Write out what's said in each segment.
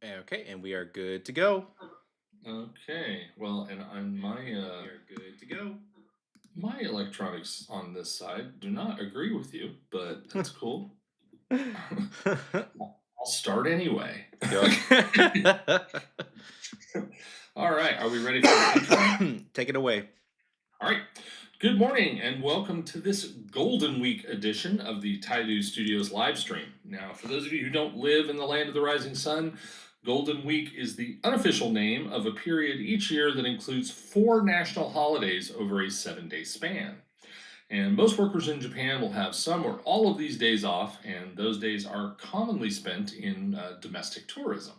Okay, and we are good to go. Okay. Well, and on We are good to go. my electronics on this side do not agree with you, but that's cool. I'll start anyway. Go. All right. Are we ready for the intro? Take it away. All right. Good morning and welcome to this Golden Week edition of the Taidu Studios live stream. Now, for those of you who don't live in the land of the rising sun, Golden Week is the unofficial name of a period each year that includes four national holidays over a 7 day span. And most workers in Japan will have some or all of these days off, and those days are commonly spent in domestic tourism.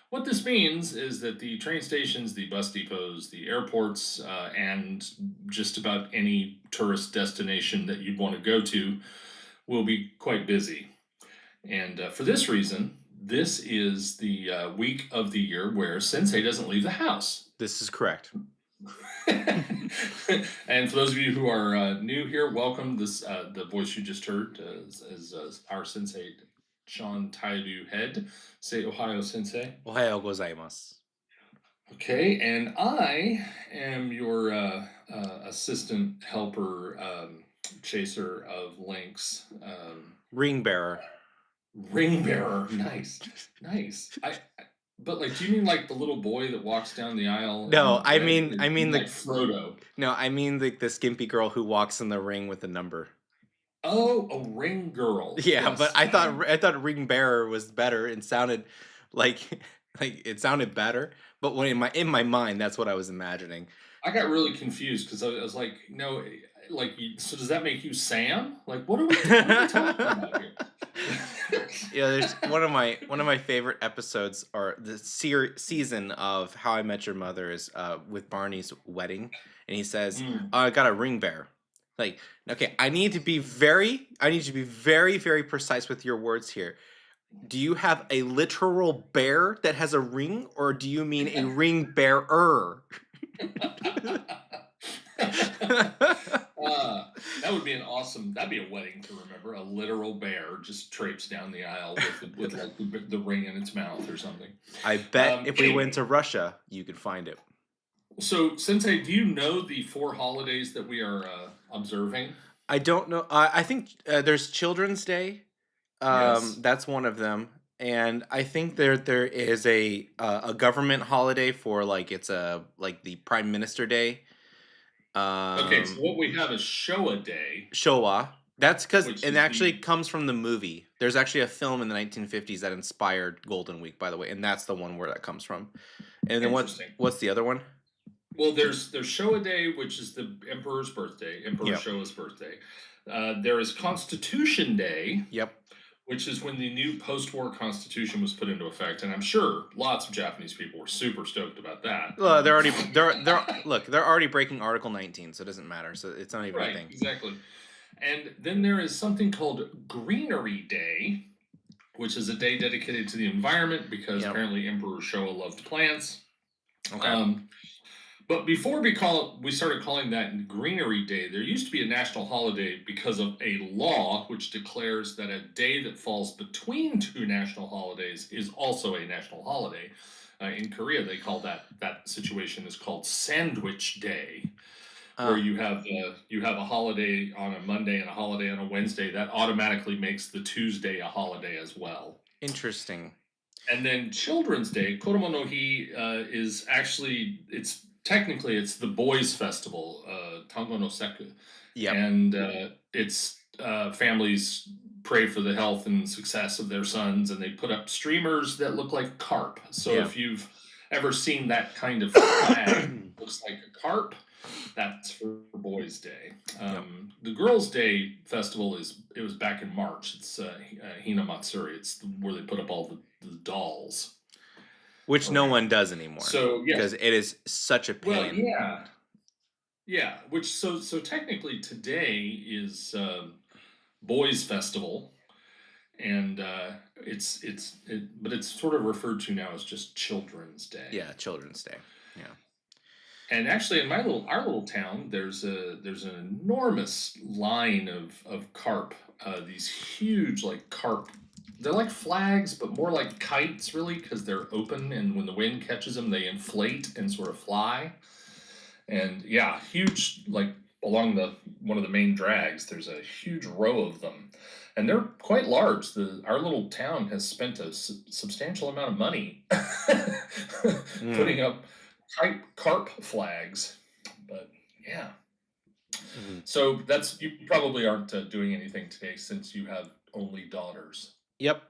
What this means is that the train stations, the bus depots, the airports, and just about any tourist destination that you'd want to go to will be quite busy. And for this reason, this is the week of the year where Sensei doesn't leave the house. This is correct. And for those of you who are new here, welcome. This the voice you just heard is our Sensei, Sean Taidu Head. Say Ohio, Sensei. おはようございます。Okay, and I am your assistant helper chaser of links. Ring bearer. Ring bearer, nice, nice. But like, do you mean like the little boy that walks down the aisle No, in I red, mean or I do you mean mean like the Frodo? no, I mean the skimpy girl who walks in the ring with a number. Oh, a ring girl. Yeah, but Yes, I thought ring bearer was better and sounded like like it sounded better. But when in my mind, that's what I was imagining. I got really confused because I was like, no, like, so does that make you Sam? Like, what are we talking about here? Yeah, there's one of my favorite episodes or the season of How I Met Your Mother is with Barney's wedding, and he says, Mm. "Oh, I got a ring bearer." Like, okay, I need you to be very, very precise with your words here. Do you have a literal bear that has a ring, or do you mean a ring bearer? That would be an awesome. That'd be a wedding to remember. A literal bear just traipses down the aisle with like the ring in its mouth or something. I bet if we went Anyway, to Russia, you could find it. so Sensei, do you know the four holidays that we are observing? I don't know. I think there's Children's Day. Yes. That's one of them, and I think there is a government holiday for like it's a like the Prime Minister Day. Okay, so Um, what we have is Showa Day, Showa. That's because which it is actually the comes from the movie. There's actually a film in the 1950s that inspired Golden Week, by the way, and that's the one where that comes from. And then interesting. what's the other one? Well, there's Showa Day, which is the Emperor's birthday, Emperor Yep. Showa's birthday. There is Constitution Day, Yep. which is when the new post-war constitution was put into effect, and I'm sure lots of Japanese people were super stoked about that. They're already breaking Article 19, so it doesn't matter. So it's not even a Right, thing. exactly. And then there is something called Greenery Day, which is a day dedicated to the environment because Yep. apparently Emperor Showa loved plants. Okay. Um, But before we started calling that Greenery Day, there used to be a national holiday because of a law which declares that a day that falls between two national holidays is also a national holiday. In Korea, they call that situation is called Sandwich Day, where Ah, you have a holiday on a Monday and a holiday on a Wednesday. That automatically makes the Tuesday a holiday as well. interesting. And then Children's Day, Koromo no Hi, is actually it's the boys' festival, Tango no Seku, Yep. and it's families pray for the health and success of their sons, and they put up streamers that look like carp. So Yeah. if you've ever seen that kind of flag, looks like a carp. That's for Boys' Day. Yep. The Girls' Day festival it was back in March. It's Hina Matsuri. It's where they put up all the dolls Which no one around. does anymore So yes, because it is such a well, pain. yeah, yeah. Which so technically today is Boys' Festival, and but it's sort of referred to now as just Children's Day. Yeah, Children's Day. Yeah. And actually, in our little town, there's an enormous line of carp. These huge like carp they're like flags, but more like kites, really, because they're open, and when the wind catches them, they inflate and sort of fly. And yeah, huge, like along the one of the main drags, there's a huge row of them, and they're quite large. The Our little town has spent a substantial amount of money Mm, putting up carp flags. But yeah, mhm. so that's you probably aren't doing anything today since you have only daughters. Yep.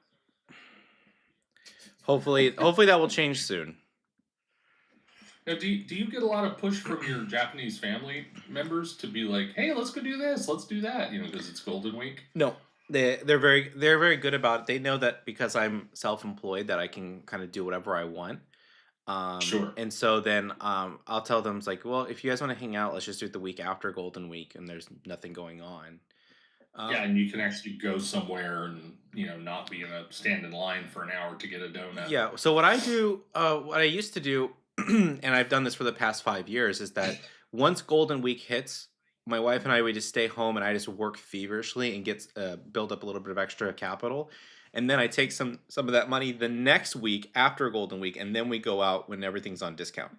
Hopefully that will change soon. Now, do you get a lot of push from your Japanese family members to be like, hey, let's go do this, let's do that, because it's Golden Week? No, they're very good about it. They know that because I'm self-employed that I can kind of do whatever I want. Sure. And so then I'll tell them it's like, well, if you guys want to hang out, let's just do it the week after Golden Week, and there's nothing going on. Yeah, Um, and you can actually go somewhere and not be in a stand in line for an hour to get a donut. yeah. So what I do, what I used to do, and I've done this for the past 5 years, is that once Golden Week hits, my wife and I would just stay home and I just work feverishly and get build up a little bit of extra capital, and then I take some of that money the next week after Golden Week, and then we go out when everything's on discount.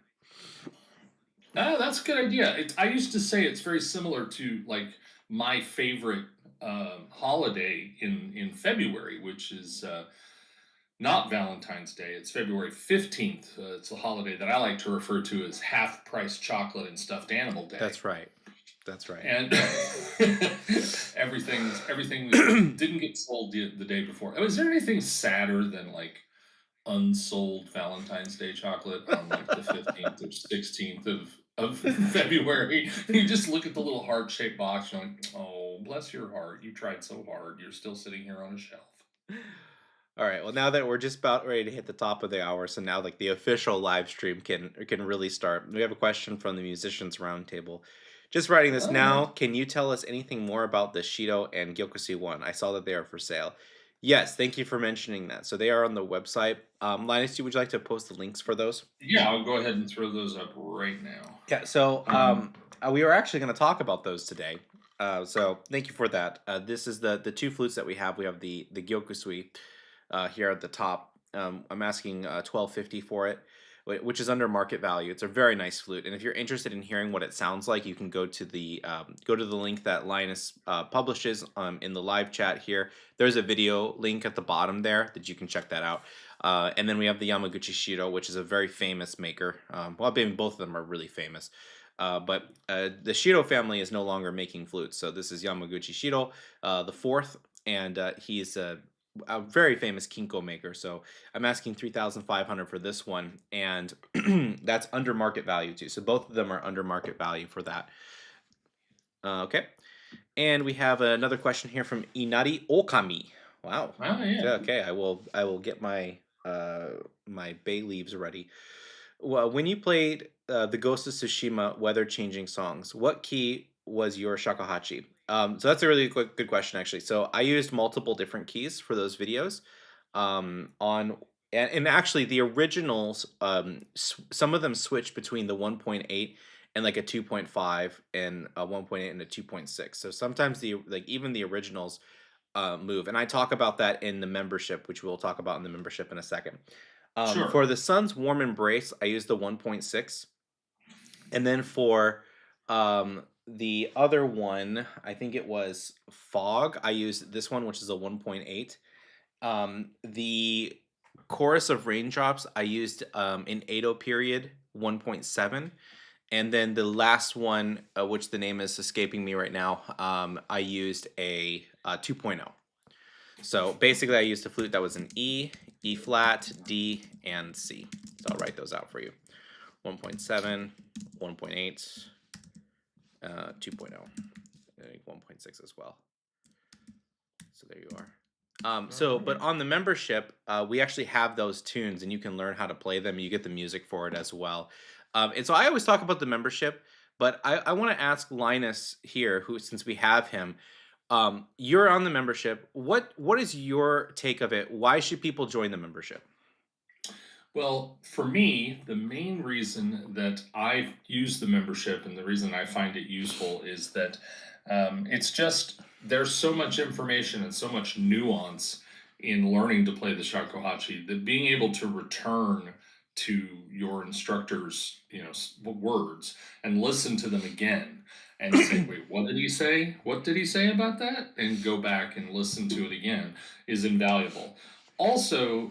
Ah, that's a good idea. I used to say it's very similar to like my favorite holiday in February, which is not Valentine's Day. It's February 15th. It's a holiday that I like to refer to as half price chocolate and stuffed animal day. That's right. That's right. And everything that didn't get sold the day before. Is there anything sadder than like unsold Valentine's Day chocolate on like the 15th or 16th of February? You just look at the little heart shaped box. You're like, oh, bless your heart. You tried so hard. You're still sitting here on a shelf. All right. Well, now that we're just about ready to hit the top of the hour, so now like the official live stream can really start. We have a question from the musicians roundtable. Just writing this Oh, now. nice. Can you tell us anything more about the Shido and Gyokushi one? I saw that they are for sale. Yes, thank you for mentioning that. So they are on the website. Linus, would you like to post the links for those? Yeah, I'll go ahead and throw those up right now. Yeah. So Um, we were actually going to talk about those today. So thank you for that. This is the two flutes that we have. We have the Gyokusui here at the top. I'm asking 1250 for it, which is under market value. It's a very nice flute, and if you're interested in hearing what it sounds like, you can go to the link that Linus publishes in the live chat here. There's a video link at the bottom there that you can check that out. And then we have the Yamaguchi Shiro, which is a very famous maker. Well, I mean, both of them are really famous. But the Shiro family is no longer making flutes. So this is Yamaguchi Shiro, the fourth, and he's a very famous kinko maker. So I'm asking 3,500 for this one, and that's under market value too. So both of them are under market value for that. Okay, and we have another question here from Inari Okami. Wow. oh yeah. Okay, I will get my bay leaves ready. Well, when you played the Ghost of Tsushima weather changing songs, what key was your shakuhachi? So that's a really good question, actually. So I used multiple different keys for those videos. On and actually the originals, some of them switch between the 1.8 and like a 2.5 and a 1.8 and a 2.6. So sometimes even the originals move, and I talk about that in the membership, which we'll talk about in the membership in a second. Sure. For the Sun's warm embrace, I used the 1.6, and then for the other one, I think it was Fog. I used this one, which is a 1.8. The chorus of raindrops, I used in Edo period 1.7. And then the last one, which the name is escaping me right now, I used a 2.0. So basically, I used a flute that was an E, E flat, D, and C. So I'll write those out for you. 1.7, 1.8, 2.0, I think 1.6 as well. So there you are. But on the membership, we actually have those tunes, and you can learn how to play them. You get the music for it as well. And so I always talk about the membership, but I want to ask Linus here, who since we have him, you're on the membership. What is your take of it? Why should people join the membership? Well, for me, the main reason that I use the membership and the reason I find it useful is that it's just there's so much information and so much nuance in learning to play the shakuhachi, that being able to return to your instructor's, words and listen to them again and say, wait, what did he say? What did he say about that? And go back and listen to it again is invaluable. Also,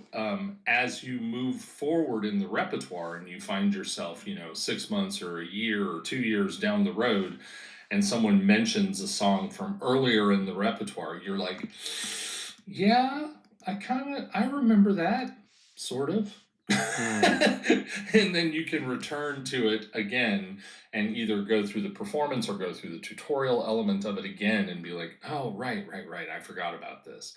as you move forward in the repertoire and you find yourself, 6 months or a year or 2 years down the road, and someone mentions a song from earlier in the repertoire, you're like, yeah, I remember that, sort of. Hmm. And then you can return to it again and either go through the performance or go through the tutorial element of it again and be like, oh, right, right, right, I forgot about this.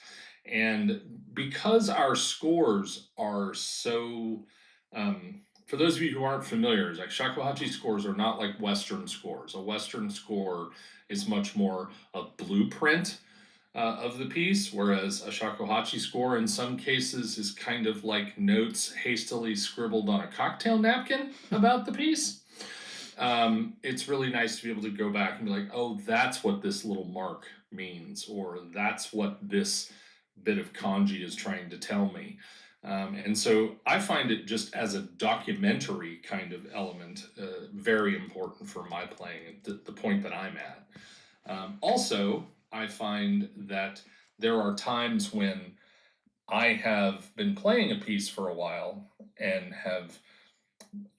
And because our scores are so, for those of you who aren't familiar, like shakuhachi scores are not like Western scores. A Western score is much more a blueprint of the piece, whereas a shakuhachi score in some cases is kind of like notes hastily scribbled on a cocktail napkin about the piece. It's really nice to be able to go back and be like, oh, that's what this little mark means, or that's what this bit of kanji is trying to tell me. And so I find it just as a documentary kind of element very important for my playing at the point that I'm at. Also, I find that there are times when I have been playing a piece for a while and have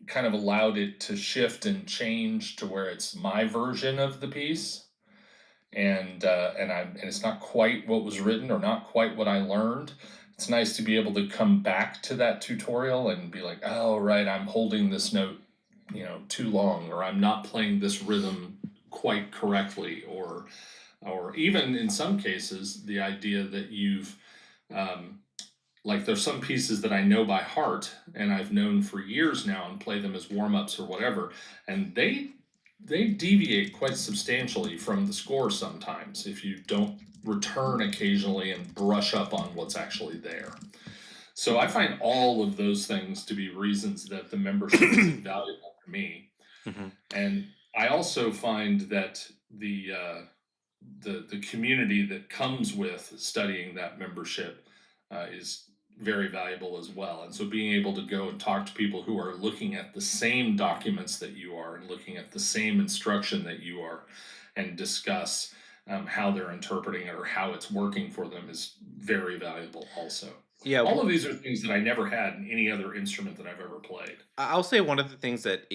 kind of allowed it to shift and change to where it's my version of the piece, and it's not quite what was written or not quite what I learned. It's nice to be able to come back to that tutorial and be like, oh right, I'm holding this note, too long, or I'm not playing this rhythm quite correctly, or even in some cases, the idea that you've um, like there's some pieces that I know by heart and I've known for years now and play them as warm-ups or whatever, and they deviate quite substantially from the score sometimes if you don't return occasionally and brush up on what's actually there. So I find all of those things to be reasons that the membership is invaluable to me. Mhm. And I also find that the community that comes with studying that membership is very valuable as well. And so being able to go and talk to people who are looking at the same documents that you are and looking at the same instruction that you are and discuss how they're interpreting it or how it's working for them is very valuable also. Yeah, All of these are things that I never had in any other instrument that I've ever played. I'll say one of the things that,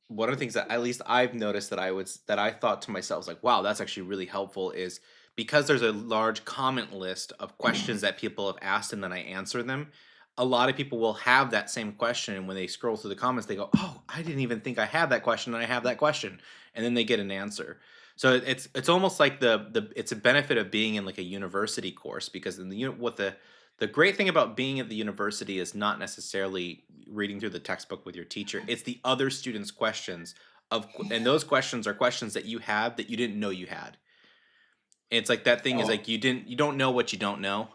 one of the things that at least I've noticed that I thought to myself was like, wow, that's actually really helpful is because there's a large comment list of questions that people have asked and then I answer them. A lot of people will have that same question, and when they scroll through the comments, they go, "Oh, I didn't even think I had that question, and I have that question," and then they get an answer. So it's almost like the it's a benefit of being in like a university course because in the what the great thing about being at the university is not necessarily reading through the textbook with your teacher. It's the other students' questions and those questions are questions that you have that you didn't know you had. It's like that thing is Oh, like you don't know what you don't know.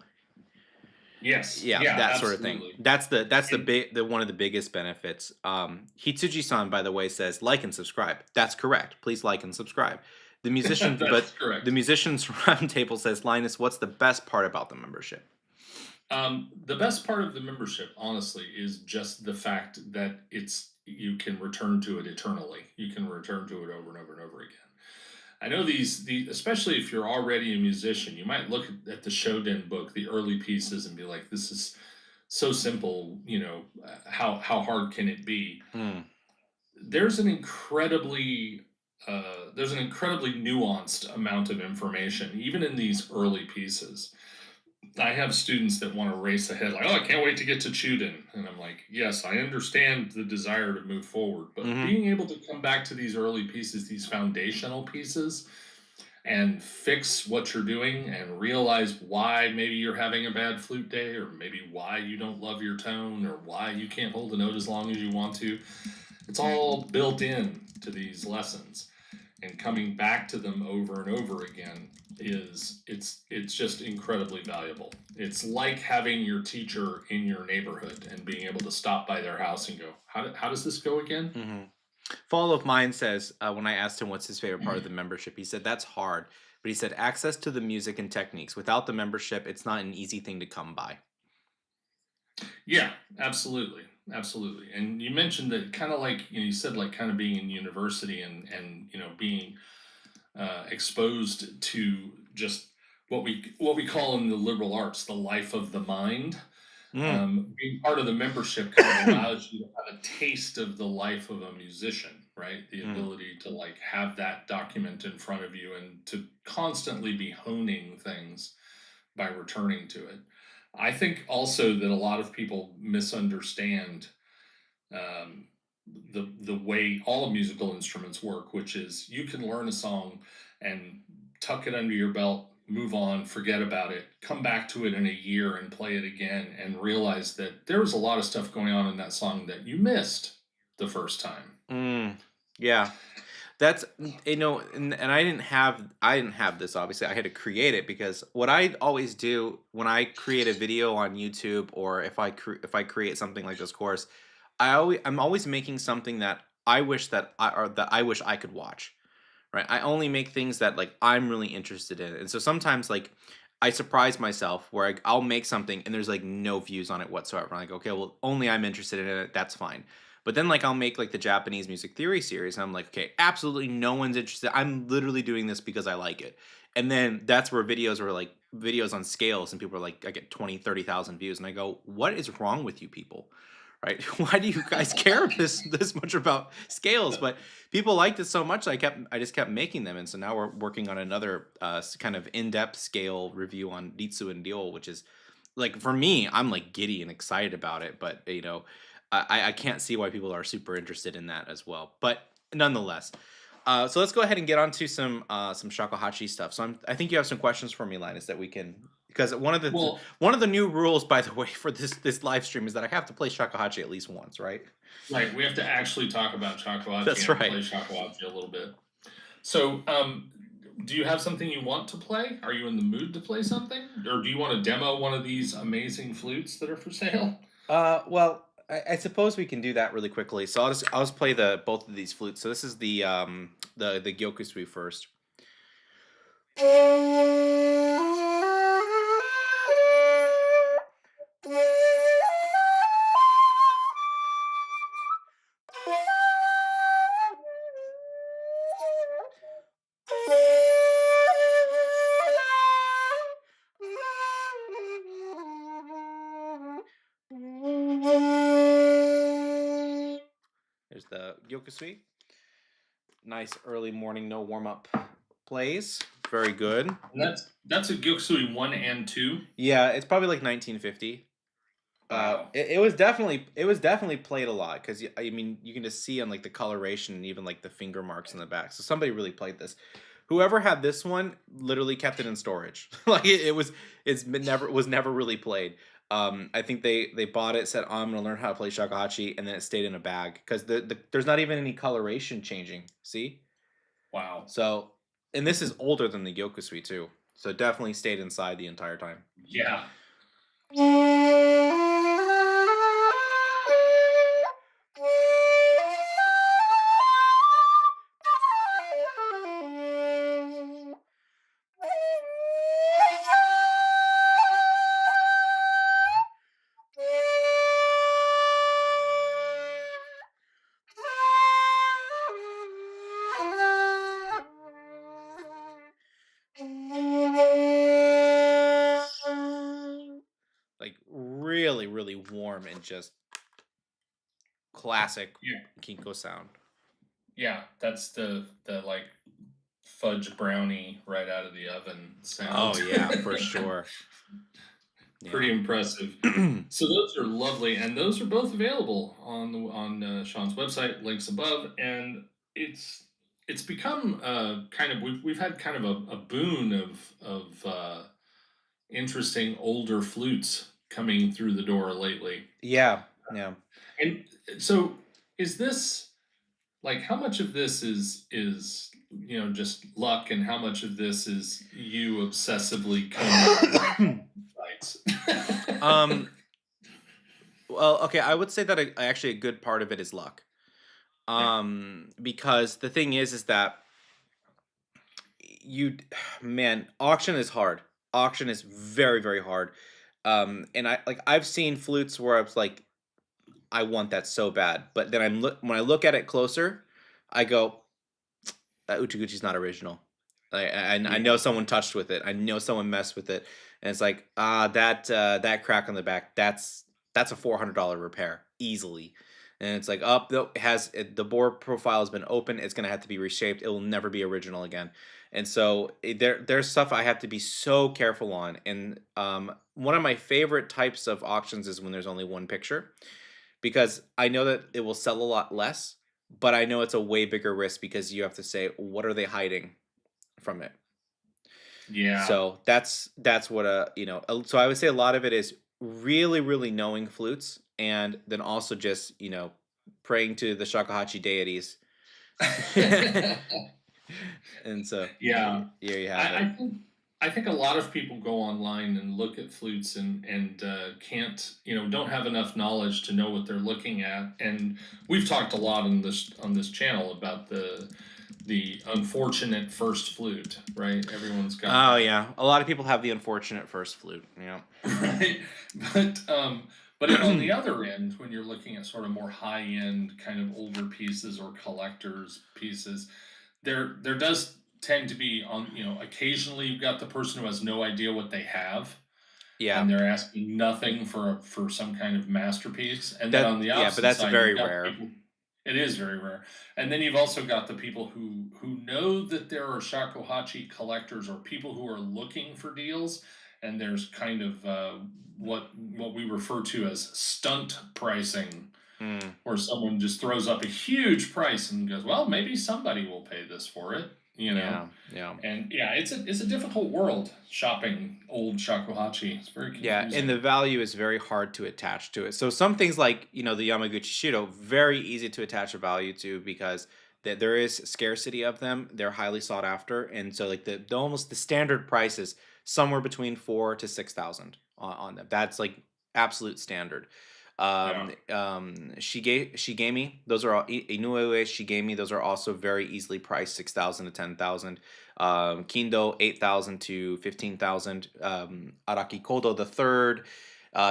yes. Yeah, Yeah, that sort of thing. absolutely. That's the And big, the one of the biggest benefits. Hitsuji-san, by the way, says like and subscribe. That's correct. Please like and subscribe. The musicians, that's but the correct. musicians roundtable says, Linus, what's the best part about the membership? The best part of the membership, honestly, is just the fact that you can return to it eternally. You can return to it over and over and over again. I know especially if you're already a musician, you might look at the Shoden book, the early pieces, and be like, "This is so simple." How hard can it be? Hmm. There's an incredibly there's an incredibly nuanced amount of information, even in these early pieces. I have students that want to race ahead, like, oh, I can't wait to get to Chuden. And I'm like, yes, I understand the desire to move forward, but Mm-hmm. being able to come back to these early pieces, these foundational pieces, and fix what you're doing and realize why maybe you're having a bad flute day, or maybe why you don't love your tone, or why you can't hold a note as long as you want to. It's all built in to these lessons, and coming back to them over and over again it's just incredibly valuable. It's like having your teacher in your neighborhood and being able to stop by their house and go, how does this go again? Mm-hmm. Follow of mine says when I asked him what's his favorite part of the membership, he said that's hard. But he said access to the music and techniques. Without the membership, it's not an easy thing to come by. Yeah, absolutely. Absolutely. And you mentioned that kind of like, you said like kind of being in university and being exposed to just what we call in the liberal arts the life of the mind. Mm. Being part of the membership kind of allows you to have a taste of the life of a musician, right? The Mm. ability to like have that document in front of you and to constantly be honing things by returning to it. I think also that a lot of people misunderstand um, the way all musical instruments work, which is you can learn a song and tuck it under your belt, move on, forget about it, come back to it in a year and play it again, and realize that there was a lot of stuff going on in that song that you missed the first time. Mm. Yeah. That's and I didn't have this obviously. I had to create it because what I always do when I create a video on YouTube or if I create something like this course, I'm always making something that I wish I could watch. Right? I only make things that like I'm really interested in. And so sometimes like I surprise myself where I'll make something and there's like no views on it whatsoever. I'm like, okay, well, only I'm interested in it. That's fine. But then like I'll make like the Japanese music theory series and I'm like, okay, absolutely no one's interested. I'm literally doing this because I like it. And then that's where videos are like videos on scales and people are like, I get 20, 30,000 views. And I go, what is wrong with you people? Right? Why do you guys care this much about scales? But people liked it so much I just kept making them, and so now we're working on another kind of in-depth scale review on Ritsu and Diol, which is like for me I'm like giddy and excited about it, but I can't see why people are super interested in that as well, but nonetheless. So let's go ahead and get on to some shakuhachi stuff. I think you have some questions for me, Linus, that we can, because Well, one of the new rules, by the way, for this live stream is that I have to play shakuhachi at least once, right? right, we have to actually talk about Shakuhachi That's and right. play Shakuhachi a little bit. So, do you have something you want to play? Are you in the mood to play something? Or do you want to demo one of these amazing flutes that are for sale? Well, I suppose we can do that really quickly. So I'll just play the both of these flutes. So this is the Gyokusui first. There's the Gyokusui. Nice early morning, no warm up plays. Very good. And that's a Gyokusui 1 and 2. Yeah, it's probably like 1950. Wow. It was definitely played a lot because I mean you can just see on like the coloration and even like the finger marks in the back. So somebody really played this. Whoever had this one literally kept it in storage. Like it was never really played. I think they bought it, said, oh, I'm gonna learn how to play shakuhachi, and then it stayed in a bag because there's not even any coloration changing. See, Wow. so and this is older than the Gyokusui too, so it definitely stayed inside the entire time. Yeah. Like really, really warm and just classic Yeah. Kinko sound. Yeah. That's the like fudge brownie right out of the oven Oh sound. yeah, for sure. Pretty Yeah. impressive. So those are lovely, and those are both available on Sean's website. Links above, and it's become kind of we've had kind of a boon of interesting older flutes coming through the door lately. Yeah, yeah. And so, is this like how much of this is just luck, and how much of this is you obsessively combing through sites? um well, okay, I would say that actually a good part of it is luck. Yeah. Because the thing is that you man, auction is hard. Auction is very, very hard. And I've seen flutes where I was like, I want that so bad, but then when I look at it closer, I go, that Uchiguchi's not original. I Yeah. know someone touched with it. I know someone messed with it, and it's like that crack on the back. That's a $400 repair easily, and it's like up the has it, the bore profile has been open. It's gonna have to be reshaped. It will never be original again. And so there's stuff I have to be so careful on. And one of my favorite types of auctions is when there's only one picture because I know that it will sell a lot less, but I know it's a way bigger risk because you have to say, what are they hiding from it? Yeah. So that's what so I would say a lot of it is really, really knowing flutes and then also just, praying to the Shakuhachi deities. And so Yeah, here you I, have it. I think I think a lot of people go online and look at flutes and can't don't have enough knowledge to know what they're looking at. And we've talked a lot on this channel about the unfortunate first flute, right? Everyone's got Oh that. yeah. A lot of people have the unfortunate first flute. Yeah. Right? But on the other end, when you're looking at sort of more high end kind of older pieces or collectors pieces, there does tend to be on occasionally you've got the person who has no idea what they have Yeah. and they're asking nothing for some kind of masterpiece. And then That on the yeah, but opposite that's side, very you've got rare. people. It is very rare. And then you've also got the people who know that there are shakuhachi collectors or people who are looking for deals, and there's kind of what we refer to as stunt pricing, Mm, where someone just throws up a huge price and goes, "Well, maybe somebody will pay this for it," you know. yeah, yeah. And yeah, it's a difficult world shopping old shakuhachi. It's very Yeah, and the confusing. value is very hard to attach to it. So some things like, the Yamaguchi Shido, very easy to attach a value to because there is scarcity of them. They're highly sought after. And so like the almost the standard price is somewhere between 4 to 6,000 on them. That's like absolute standard. Yeah. Shigemi, those are all Inoue Shigemi, those are also very easily priced 6,000 to 10,000. Kindo 8,000 to 15,000. Araki Kodo the third,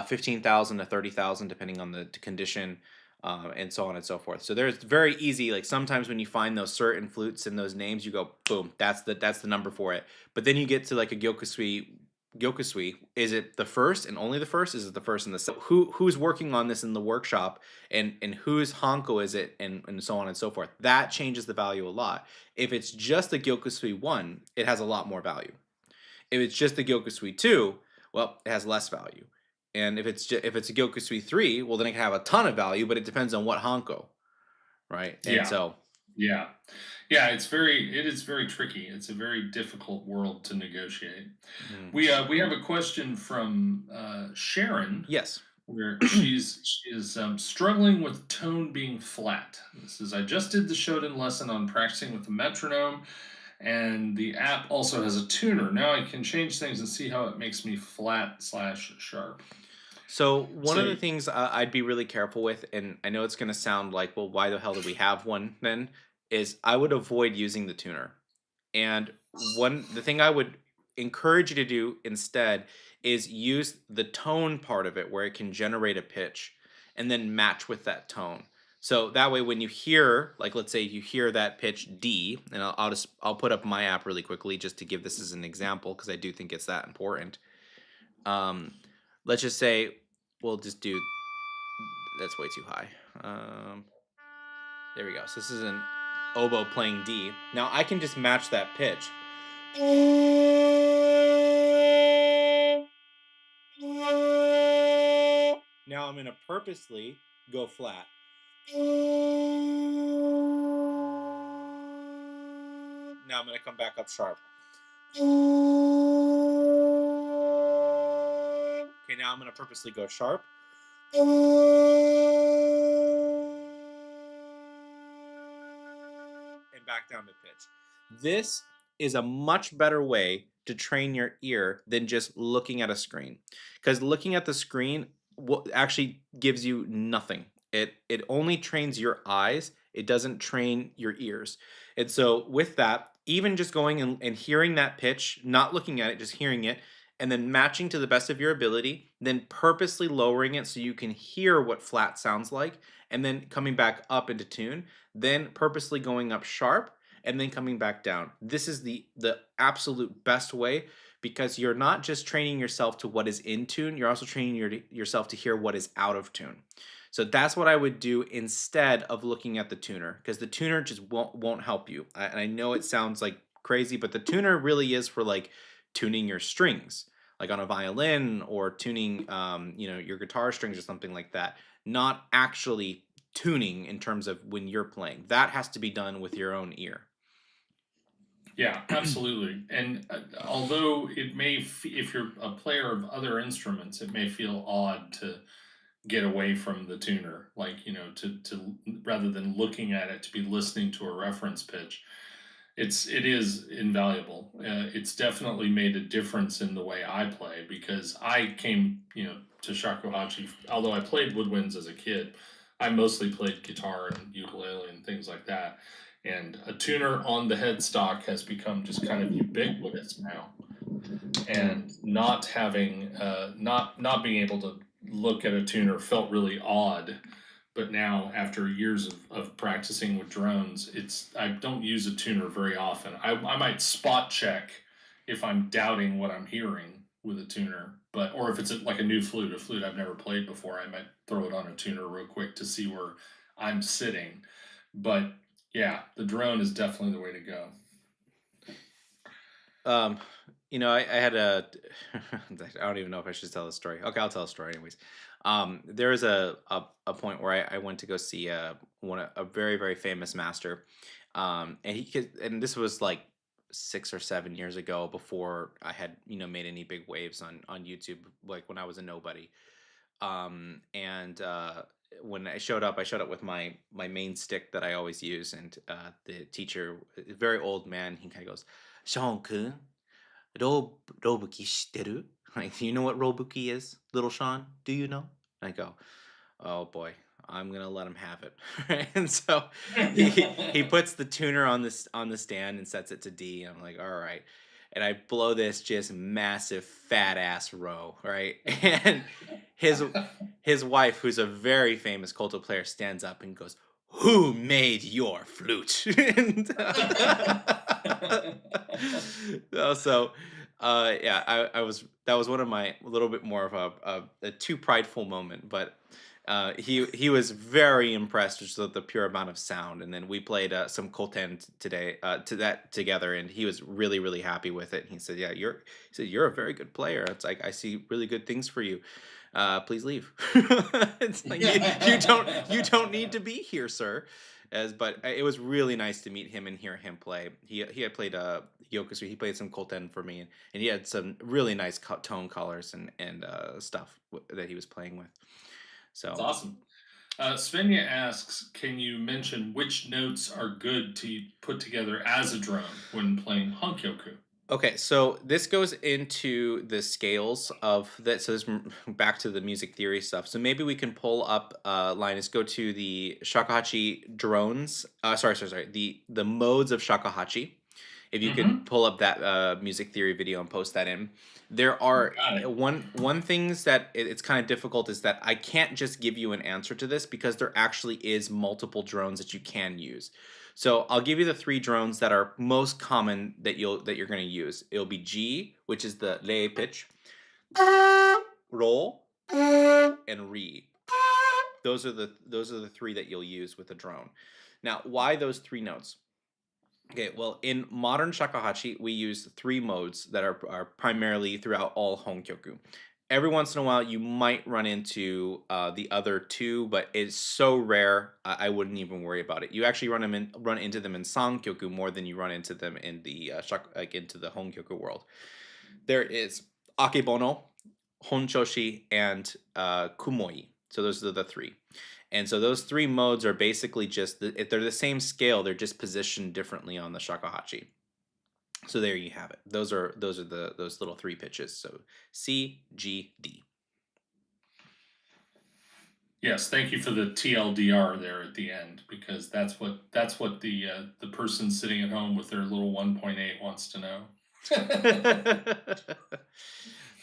15,000 to 30,000 depending on the condition, and so on and so forth. So there's very easy. Like sometimes when you find those certain flutes and those names, you go boom, that's the number for it. But then you get to like a Gyokusui, is it the first and only the first? Is it the first and the second? Who's working on this in the workshop, and whose hanko is it, and so on and so forth? That changes the value a lot. If it's just the Gyokusui one, it has a lot more value. If it's just the Gyokusui two, well, it has less value. And if it's a Gyokusui three, well, then it can have a ton of value, but it depends on what hanko, right? And Yeah. so, Yeah. It is very tricky. It's a very difficult world to negotiate. mm, We have a question from Sharon, yes. where she is struggling with tone being flat. This is I just did the Shoten lesson on practicing with the metronome, and the app also has a tuner. Now I can change things and see how it makes me flat slash sharp. So one of So the things I'd be really careful with, and I know it's going to sound like, well, why the hell do we have one then? Is I would avoid using the tuner. And the thing I would encourage you to do instead is use the tone part of it where it can generate a pitch and then match with that tone. So that way when you hear, like let's say you hear that pitch D, and I'll put up my app really quickly just to give this as an example because I do think it's that important. Um, let's just say we'll just do that's way too high. There we go. So this is an oboe playing D. Now I can just match that pitch. Now I'm going to purposely go flat. Now I'm going to come back up sharp. Okay, now I'm going to purposely go sharp. And back down to pitch. This is a much better way to train your ear than just looking at a screen. Because looking at the screen actually gives you nothing. It only trains your eyes. It doesn't train your ears. And so with that, even just going and hearing that pitch, not looking at it, just hearing it, and then matching to the best of your ability, then purposely lowering it so you can hear what flat sounds like, and then coming back up into tune, then purposely going up sharp, and then coming back down. This is the absolute best way because you're not just training yourself to what is in tune, you're also training yourself to hear what is out of tune. So that's what I would do instead of looking at the tuner because the tuner just won't help you. And I know it sounds like crazy, but the tuner really is for like tuning your strings, like on a violin or tuning, your guitar strings or something like that. Not actually tuning in terms of when you're playing. That has to be done with your own ear. Yeah, absolutely. And although if you're a player of other instruments, it may feel odd to get away from the tuner, like, to rather than looking at it, to be listening to a reference pitch. It is invaluable. It's definitely made a difference in the way I play because I came, to shakuhachi. Although I played woodwinds as a kid, I mostly played guitar and ukulele and things like that. And a tuner on the headstock has become just kind of ubiquitous now. Mm. And not having, not being able to look at a tuner felt really odd, but now after years of practicing with drones, I don't use a tuner very often. I might spot check if I'm doubting what I'm hearing with a tuner, but or if it's like a flute I've never played before, I might throw it on a tuner real quick to see where I'm sitting. But yeah, the drone is definitely the way to go. Um, I had a I don't even know if I should tell the story. Okay, I'll tell a story anyways. There was a point where I went to go see a very very famous master, and this was like 6 or 7 years ago before I had made any big waves on YouTube, like when I was a nobody. And when I showed up with my main stick that I always use, and the teacher, a very old man, he kind of goes, "Sean-kun, Robuki shiteru?" Like, do you know what Robuki is, little Sean? Do you know? I go, oh boy, I'm gonna let him have it. And so he puts the tuner on the stand and sets it to D. I'm like, all right. And I blow this just massive fat ass row, right? And his his wife, who's a very famous koto player, stands up and goes, "Who made your flute?" And, so yeah, I was that was one of my a little bit more of a too prideful moment, but he was very impressed with the pure amount of sound, and then we played some Koten today to that together, and he was really really happy with it. He said, "Yeah, you're a very good player. It's like I see really good things for you. Please leave." It's like you don't need to be here, sir. But it was really nice to meet him and hear him play. He had played Yokosu. He played some Koten for me, and he had some really nice tone colors and stuff that he was playing with. That's So awesome. Svenja asks, can you mention which notes are good to put together as a drone when playing Hankyoku? okay, so this goes into the scales of that. So this back to the music theory stuff. So maybe we can pull up Linus, go to the Shakuhachi drones. Sorry. The modes of Shakuhachi. If you can Mm-hmm. pull up that music theory video and post that in. There are Got it. one things that it's kind of difficult is that I can't just give you an answer to this because there actually is multiple drones that you can use. So I'll give you the three drones that are most common that you're going to use. It'll be G, which is the lei pitch, roll, and re. Those are the three that you'll use with a drone. Now, why those three notes? Okay, well, in modern shakuhachi, we use three modes that are primarily throughout all honkyoku. Every once in a while, you might run into the other two, but it's so rare, I wouldn't even worry about it. You actually run into them in sankyoku more than you run into them in the like into the honkyoku world. There is akebono, honchoshi, and kumoi. So those are the three. And so those three modes are basically just if they're the same scale, they're just positioned differently on the shakuhachi. So there you have it. Those are those little three pitches. So C, G, D. Yes, thank you for the TLDR there at the end because that's what the person sitting at home with their little 1.8 wants to know.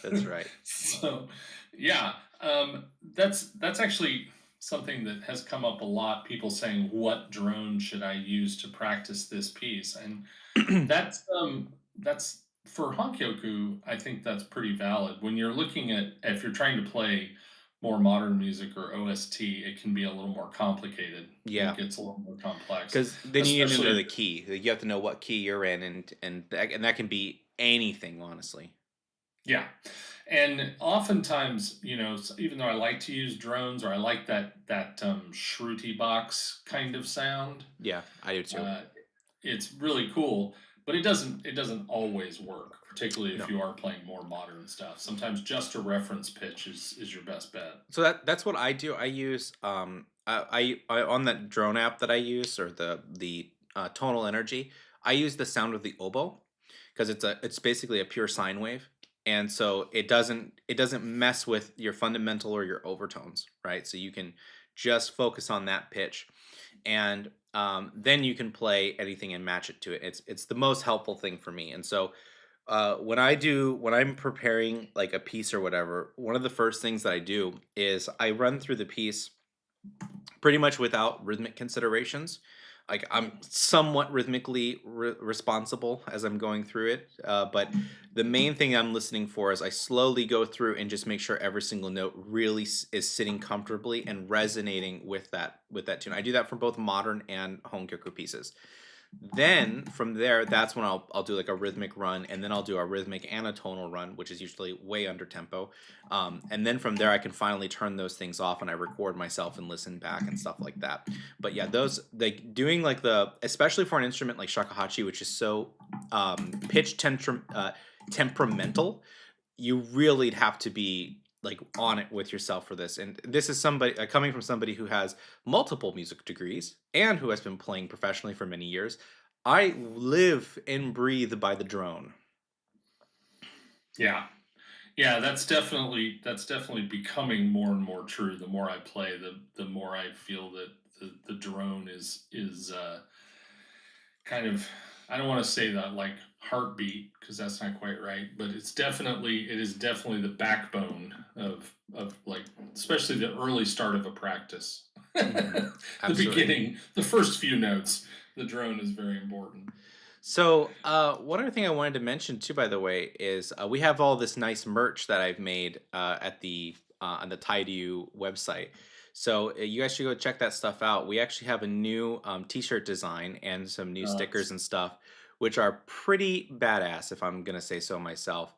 That's right. So, yeah, that's actually something that has come up a lot. People saying, "What drone should I use to practice this piece?" And that's for Hankyoku. I think that's pretty valid. When you're looking at if you're trying to play more modern music or OST, it can be a little more complicated. It Yeah, gets a little more complex, because then you need to know especially the key. Like, you have to know what key you're in, and that can be anything, honestly. yeah. And oftentimes, even though I like to use drones or I like that shruti box kind of sound, Yeah, I do too. uh, it's really cool. But it doesn't always work, particularly if No. you are playing more modern stuff. Sometimes just a reference pitch is your best bet. So that's what I do. I use I on that drone app that I use, or the tonal energy. I use the sound of the oboe because it's basically a pure sine wave, and so it doesn't mess with your fundamental or your overtones, right? So you can just focus on that pitch, and then you can play anything and match it to it. It's the most helpful thing for me, and so when I'm preparing like a piece or whatever, one of the first things that I do is I run through the piece pretty much without rhythmic considerations. Like, I'm somewhat rhythmically responsible as I'm going through it, but the main thing I'm listening for is I slowly go through and just make sure every single note really is sitting comfortably and resonating with that tune. I do that for both modern and Honkyoku pieces. Then from there, that's when I'll do like a rhythmic run, and then I'll do a rhythmic and a tonal run, which is usually way under tempo. And then from there, I can finally turn those things off, and I record myself and listen back and stuff like that. But yeah, those like doing like especially for an instrument like shakuhachi, which is so temperamental, you really have to be like on it with yourself for this. And this is somebody coming from somebody who has multiple music degrees and who has been playing professionally for many years. I live and breathe by the drone. Yeah, yeah, that's definitely becoming more and more true. The more I play, the more I feel that the drone is kind of, I don't want to say that like heartbeat because that's not quite right, but it is definitely the backbone of like especially the early start of a practice. Mhm. The Absolutely. beginning, the first few notes, the drone is very important. So, one other thing I wanted to mention too, by the way, is we have all this nice merch that I've made at the on the Taidu website. So you guys should go check that stuff out. We actually have a new T-shirt design and some new stickers It's, and stuff, which are pretty badass, if I'm gonna say so myself.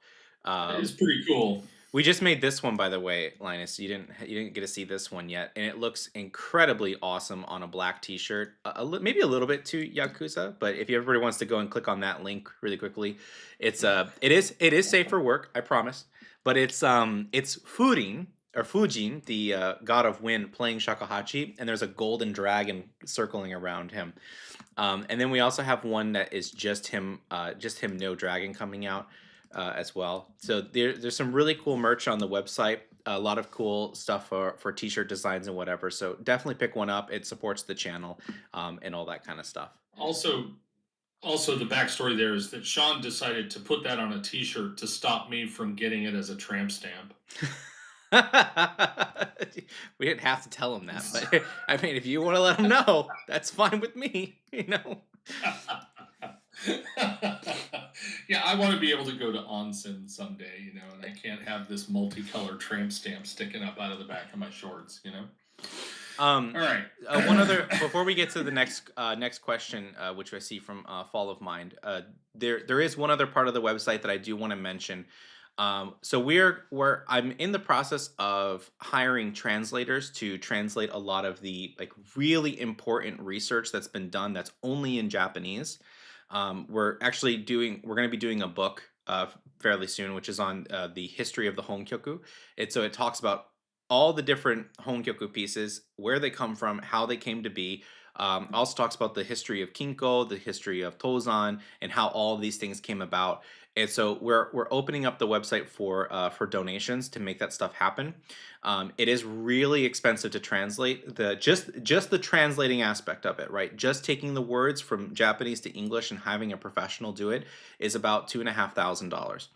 it's pretty cool. We just made this one, by the way, Linus. You didn't get to see this one yet, and it looks incredibly awesome on a black T-shirt. Maybe a little bit too yakuza, but if everybody wants to go and click on that link really quickly, it is safe for work, I promise. But it's Fujin, the god of wind, playing shakuhachi, and there's a golden dragon circling around him. And then we also have one that is just him, no dragon coming out as well. So there's some really cool merch on the website. A lot of cool stuff for t-shirt designs and whatever. So definitely pick one up. It supports the channel and all that kind of stuff. Also, the backstory there is that Sean decided to put that on a T-shirt to stop me from getting it as a tramp stamp. We didn't have to tell him that, but I mean, if you want to let him know, that's fine with me. Yeah, I want to be able to go to onsen someday, and I can't have this multicolored tramp stamp sticking up out of the back of my shorts. Um, All right. one other before we get to the next question, which I see from Fall of Mind. There is one other part of the website that I do want to mention. So I'm in the process of hiring translators to translate a lot of the like really important research that's been done that's only in Japanese. We're going to be doing a book fairly soon, which is on the history of the Honkyoku. It talks about all the different Honkyoku pieces, where they come from, how they came to be. Also talks about the history of Kinko, the history of Tozan, and how all of these things came about. And so we're opening up the website for donations to make that stuff happen. It is really expensive to translate the just the translating aspect of it, right? Just taking the words from Japanese to English and having a professional do it is about $2,500.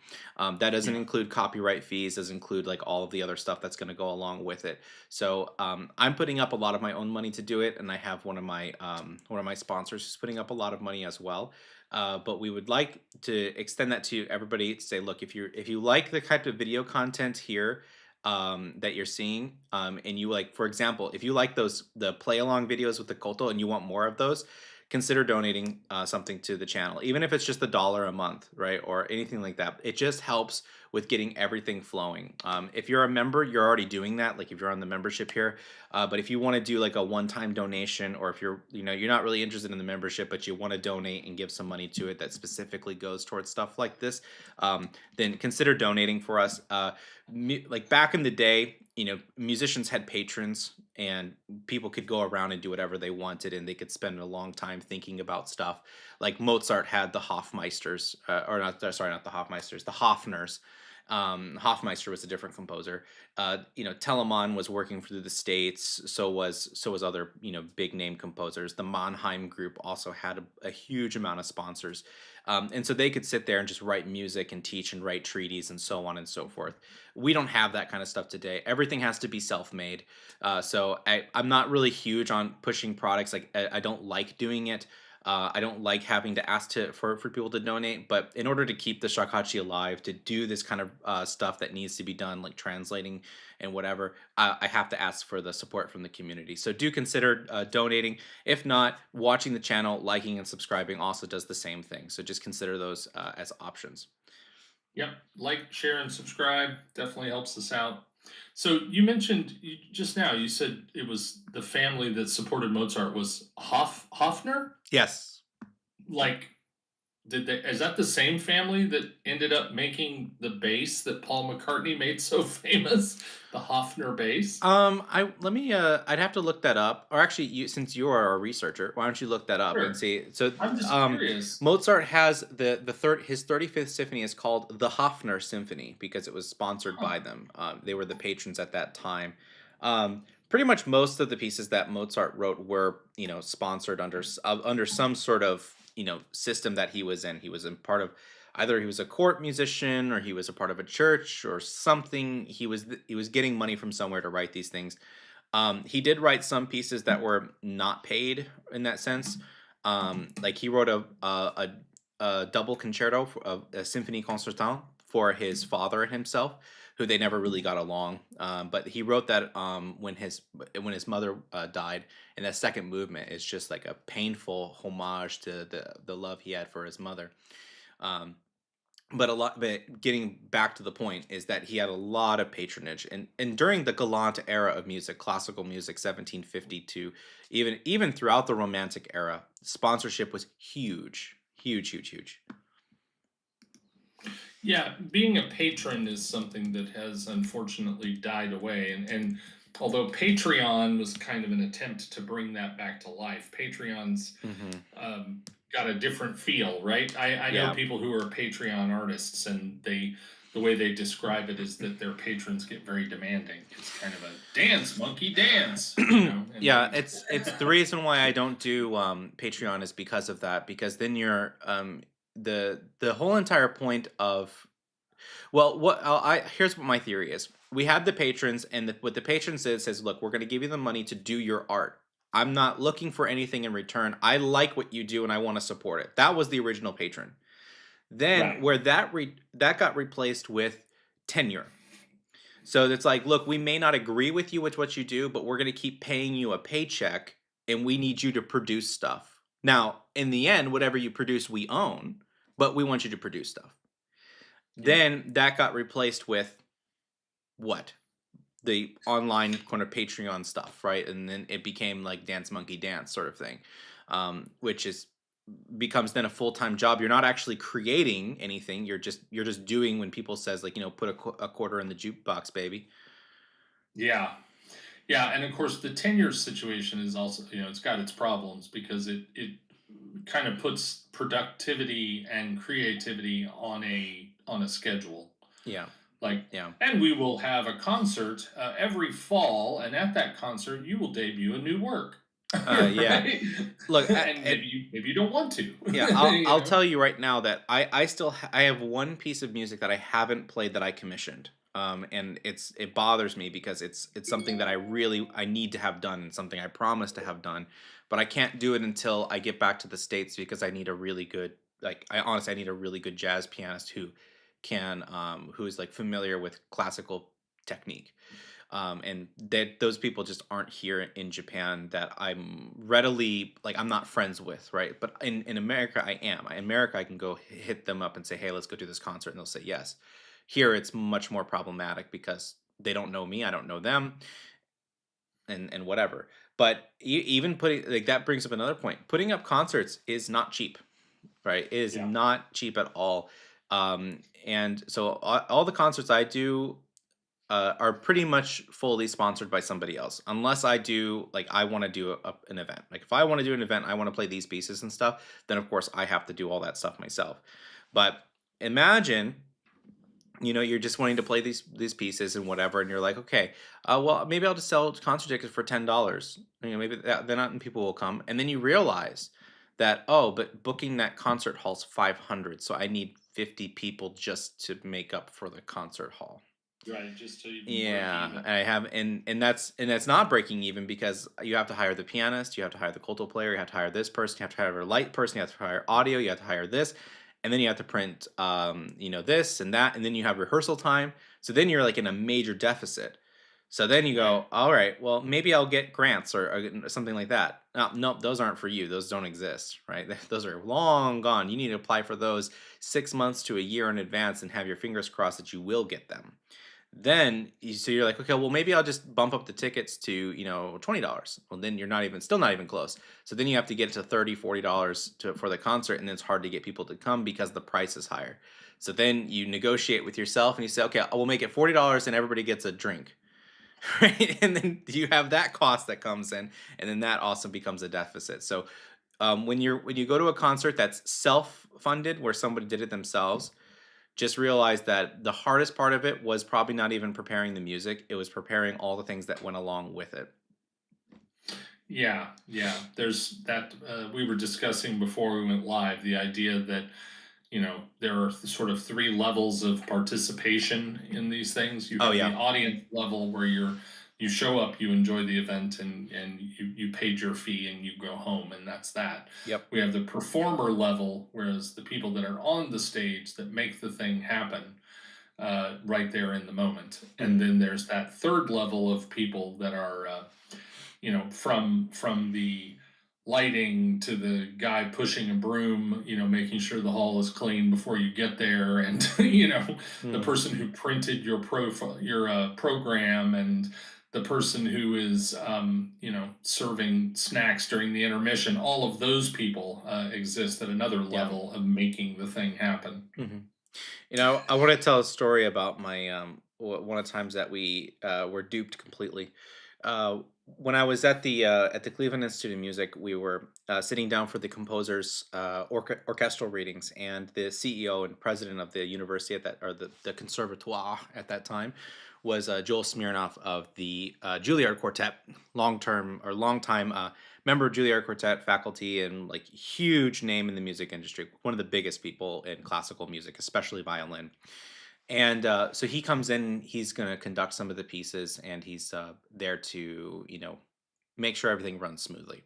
That doesn't Yeah. include copyright fees, doesn't include like all of the other stuff that's going to go along with it. So I'm putting up a lot of my own money to do it, and I have one of my sponsors who's putting up a lot of money as well. But we would like to extend that to everybody to say, look, if you like the type of video content here that you're seeing, and you like, for example, if you like the play along videos with the koto and you want more of those, consider donating something to the channel, even if it's just $1 a month, right, or anything like that. It just helps with getting everything flowing. If you're a member, you're already doing that. Like if you're on the membership here, but if you want to do like a one-time donation, or if you're not really interested in the membership, but you want to donate and give some money to it that specifically goes towards stuff like this, then consider donating for us. Like back in the day, musicians had patrons, and people could go around and do whatever they wanted, and they could spend a long time thinking about stuff. Like Mozart had the Hofmeisters, or not, sorry, not the Hofmeisters, the Hofners. Hofmeister was a different composer. Telemann was working through the states. So was other big name composers. The Mannheim group also had a huge amount of sponsors, and so they could sit there and just write music and teach and write treaties and so on and so forth. We don't have that kind of stuff today. Everything has to be self-made. I'm not really huge on pushing products. Like I don't like doing it. I don't like having to ask for people to donate, but in order to keep the Shakuhachi alive, to do this kind of stuff that needs to be done, like translating and whatever, I have to ask for the support from the community. So do consider donating. If not, watching the channel, liking and subscribing also does the same thing. So just consider those as options. Yep. Like, share, and subscribe definitely helps us out. So you mentioned just now, you said it was the family that supported Mozart was Hofner? Yes. Like, did they, is that the same family that ended up making the bass that Paul McCartney made so famous? The Hofner bass? I let me I'd have to look that up. Or actually, since you are a researcher, why don't you look that up and Sure. see? So, I'm just um, curious. Mozart has his 35th symphony is called the Hofner Symphony because it was sponsored Huh. by them. They were the patrons at that time. Pretty much most of the pieces that Mozart wrote were, sponsored under some sort of, system that he was in. He was in part of, either he was a court musician or he was a part of a church or something. He was getting money from somewhere to write these things. He did write some pieces that were not paid in that sense. Like he wrote a double concerto for a symphony concertant for his father and himself, who they never really got along. But he wrote that when his mother died, and that second movement is just like a painful homage to the love he had for his mother. Um, but getting back to the point is that he had a lot of patronage, and during the galant era of music, classical music, 1750 to even throughout the romantic era, sponsorship was huge, huge, huge, huge. Yeah, being a patron is something that has unfortunately died away. And although Patreon was kind of an attempt to bring that back to life, Patreon's Hmm. um, got a different feel, right? I know Yeah. people who are Patreon artists, and the way they describe it is that their patrons get very demanding. It's kind of a dance, monkey dance, and Yeah, they. it's the reason why I don't do Patreon is because of that, because then you're the whole entire point of, well, here's what my theory is. We have the patrons, and what the patron says, look, we're going to give you the money to do your art. I'm not looking for anything in return. I like what you do, and I want to support it. That was the original patron. Then Right. where that got replaced with tenure. So it's like, look, we may not agree with you with what you do, but we're going to keep paying you a paycheck, and we need you to produce stuff. Now, in the end, whatever you produce, we own, but we want you to produce stuff. Yeah. Then that got replaced with what? The online kind of Patreon stuff, right? And then it became like Dance Monkey Dance sort of thing, which is becomes then a full-time job. You're not actually creating anything. You're just doing when people says, like, put a quarter in the jukebox, baby. Yeah. Yeah, and of course the tenure situation is also, it's got its problems because it kind of puts productivity and creativity on a schedule. Yeah. Like, Yeah. and we will have a concert every fall, and at that concert, you will debut a new work, Yeah. right? Look, And maybe you don't want to, yeah, you I'll know. tell you right now that I still I have one piece of music that I haven't played that I commissioned. And it bothers me because it's something that I need to have done and something I promised to have done, but I can't do it until I get back to the States because I need a really good, like, I honestly I need a really good jazz pianist who is like familiar with classical technique. And that those people just aren't here in Japan that I'm readily, like, I'm not friends with, right? But in America, I am. In America, I can go hit them up and say, "Hey, let's go do this concert," and they'll say yes. Here, it's much more problematic because they don't know me, I don't know them, and whatever. But even putting, like, that brings up another point. Putting up concerts is not cheap, right? It is Yeah. not cheap at all. And so all the concerts I do are pretty much fully sponsored by somebody else, unless I do, like, I want to do an event. Like, if I want to do an event, I want to play these pieces and stuff. Then of course I have to do all that stuff myself. But imagine, you're just wanting to play these pieces and whatever, and you're like, okay, well, maybe I'll just sell concert tickets for $10. Maybe then not people will come, and then you realize that, oh, but booking that concert hall's 500, so I need 50 people just to make up for the concert hall. Right, just to even break Yeah, even. I have, and that's not breaking even because you have to hire the pianist, you have to hire the koto player, you have to hire this person, you have to hire a light person, you have to hire audio, you have to hire this, and then you have to print, this and that, and then you have rehearsal time. So then you're like in a major deficit. So then you Right. go, all right, well, maybe I'll get grants or something like that. No, nope, those aren't for you. Those don't exist, right? Those are long gone. You need to apply for those 6 months to a year in advance and have your fingers crossed that you will get them. Then so you're like, okay, well, maybe I'll just bump up the tickets to, $20. Well, then you're still not even close. So then you have to get to $30, $40 for the concert, and then it's hard to get people to come because the price is higher. So then you negotiate with yourself and you say, okay, I will make it $40 and everybody gets a drink. Right? And then you have that cost that comes in, and then that also becomes a deficit. So when you go to a concert that's self-funded, where somebody did it themselves, just realize that the hardest part of it was probably not even preparing the music, it was preparing all the things that went along with it. Yeah, yeah. There's that we were discussing before we went live, the idea that, there are sort of three levels of participation in these things. You Oh, have the yeah. audience level where you show up, you enjoy the event, and you paid your fee and you go home, and that's that. Yep. We have the performer level, whereas the people that are on the stage that make the thing happen right there in the moment. And Mhm. then there's that third level of people that are from the lighting to the guy pushing a broom, making sure the hall is clean before you get there, and the Mhm. person who printed your profile, your program, and the person who is serving snacks during the intermission. All of those people exist at another Yeah. level of making the thing happen. Mhm. I want to tell a story about my one of the times that we were duped completely. When I was at the Cleveland Institute of Music, we were sitting down for the composers' orchestral readings, and the CEO and president of the university or the conservatoire at that time was Joel Smirnoff of the Juilliard Quartet, long time member of Juilliard Quartet faculty, and like huge name in the music industry, one of the biggest people in classical music, especially violin. And so he comes in, he's going to conduct some of the pieces, and he's there to, make sure everything runs smoothly.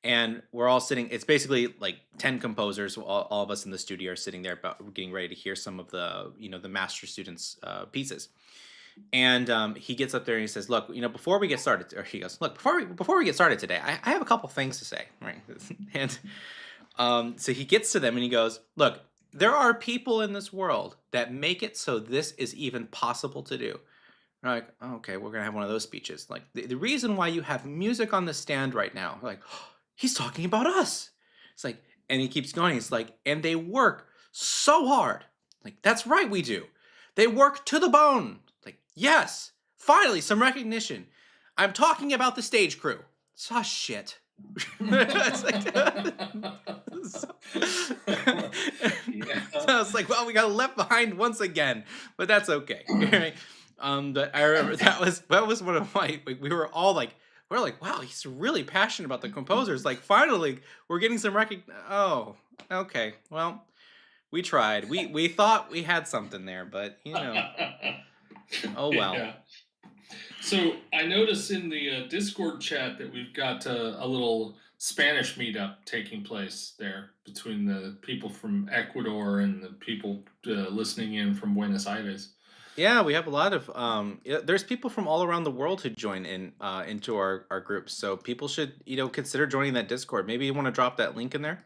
And we're all sitting, it's basically like 10 composers, all of us in the studio are sitting there, about getting ready to hear some of the, the master students' pieces. And he gets up there and he says, "Look, before we get started," or he goes, "Look, before we get started today, I have a couple things to say." Right, and so he gets to them and he goes, "Look, there are people in this world that make it so this is even possible to do." We're like, "Oh, okay, we're gonna have one of those speeches. Like the reason why you have music on the stand right now, like, oh, he's talking about us." It's like, and he keeps going. It's like, and they work so hard. Like, that's right, we do. They work to the bone. Like, yes, finally some recognition. I'm talking about the stage crew. It's shit. It's like, like, well, we got left behind once again, but that's okay. Right? But I remember that was one of my like, we're like, wow, he's really passionate about the composers. Like, finally, we're getting some Oh, okay. Well, we tried. We thought we had something there, but oh well. Yeah. So I notice in the Discord chat that we've got a little Spanish meetup taking place there between the people from Ecuador and the people listening in from Buenos Aires. Yeah, we have a lot of there's people from all around the world who join in into our groups. So people should, consider joining that Discord. Maybe you want to drop that link in there?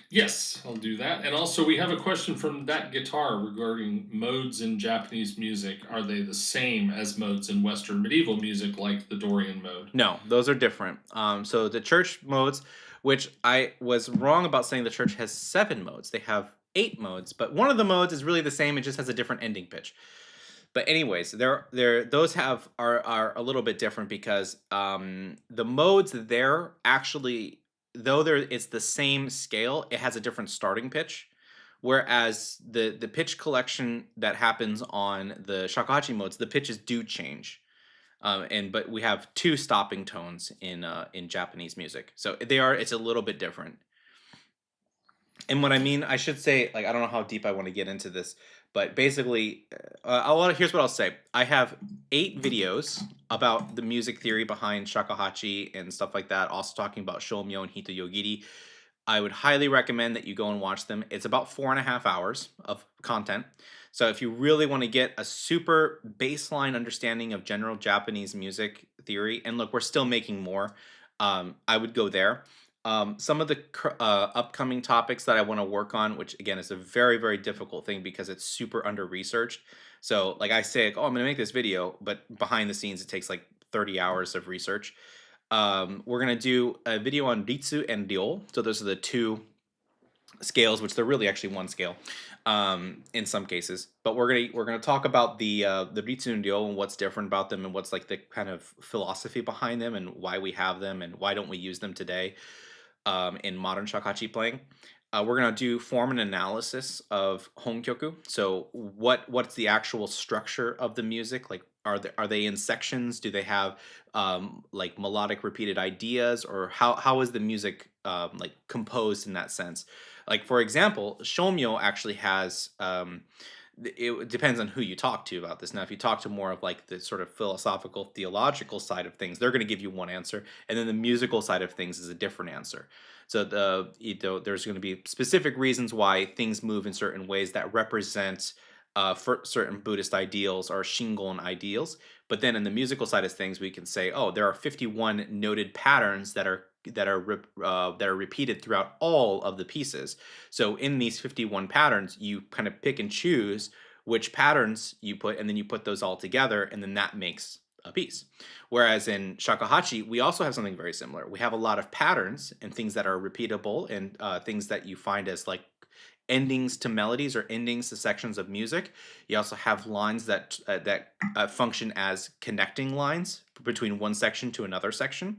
Yes, I'll do that. And also, we have a question from that guitar regarding modes in Japanese music. Are they the same as modes in Western medieval music, like the Dorian mode? No, those are different. So the church modes, which I was wrong about saying the church has 7 modes. They have 8 modes, but one of the modes is really the same. It just has a different ending pitch. But anyways, there those have are a little bit different because the modes there actually, though there it's the same scale, it has a different starting pitch. Whereas the pitch collection that happens on the shakuhachi modes, the pitches do change. And but we have 2 stopping tones in Japanese music, so it's a little bit different. And what I mean, I should say, like, I don't know how deep I want to get into this, but basically, here's what I'll say. I have 8 videos about the music theory behind shakuhachi and stuff like that. Also talking about shomyo and hitoyogiri. I would highly recommend that you go and watch them. It's about 4.5 hours of content. So if you really want to get a super baseline understanding of general Japanese music theory, and look, we're still making more, I would go there. Some of the upcoming topics that I want to work on, which again is a very, very difficult thing because it's super under researched. So, like I say, like, oh, I'm going to make this video, but behind the scenes, it takes like 30 hours of research. We're going to do a video on Ritsu and Ryo. So, those are the 2 scales, which they're really actually 1 scale in some cases. But we're gonna talk about the Ritsu and Ryo and what's different about them and what's like the kind of philosophy behind them and why we have them and why don't we use them today in modern shakuhachi playing. We're gonna do form and analysis of honkyoku. So what's the actual structure of the music? Like are they in sections? Do they have like melodic repeated ideas, or how is the music like composed in that sense? Like for example, shomyo actually has it depends on who you talk to about this. Now, if you talk to more of like the sort of philosophical, theological side of things, they're going to give you one answer, and then the musical side of things is a different answer. So there's going to be specific reasons why things move in certain ways that represent for certain Buddhist ideals or Shingon ideals. But then in the musical side of things, we can say, oh, there are 51 noted patterns that are repeated throughout all of the pieces. So in these 51 patterns, you kind of pick and choose which patterns you put, and then you put those all together, and then that makes a piece. Whereas in shakuhachi, we also have something very similar. We have a lot of patterns and things that are repeatable and things that you find as like endings to melodies or endings to sections of music. You also have lines that function as connecting lines between one section to another section,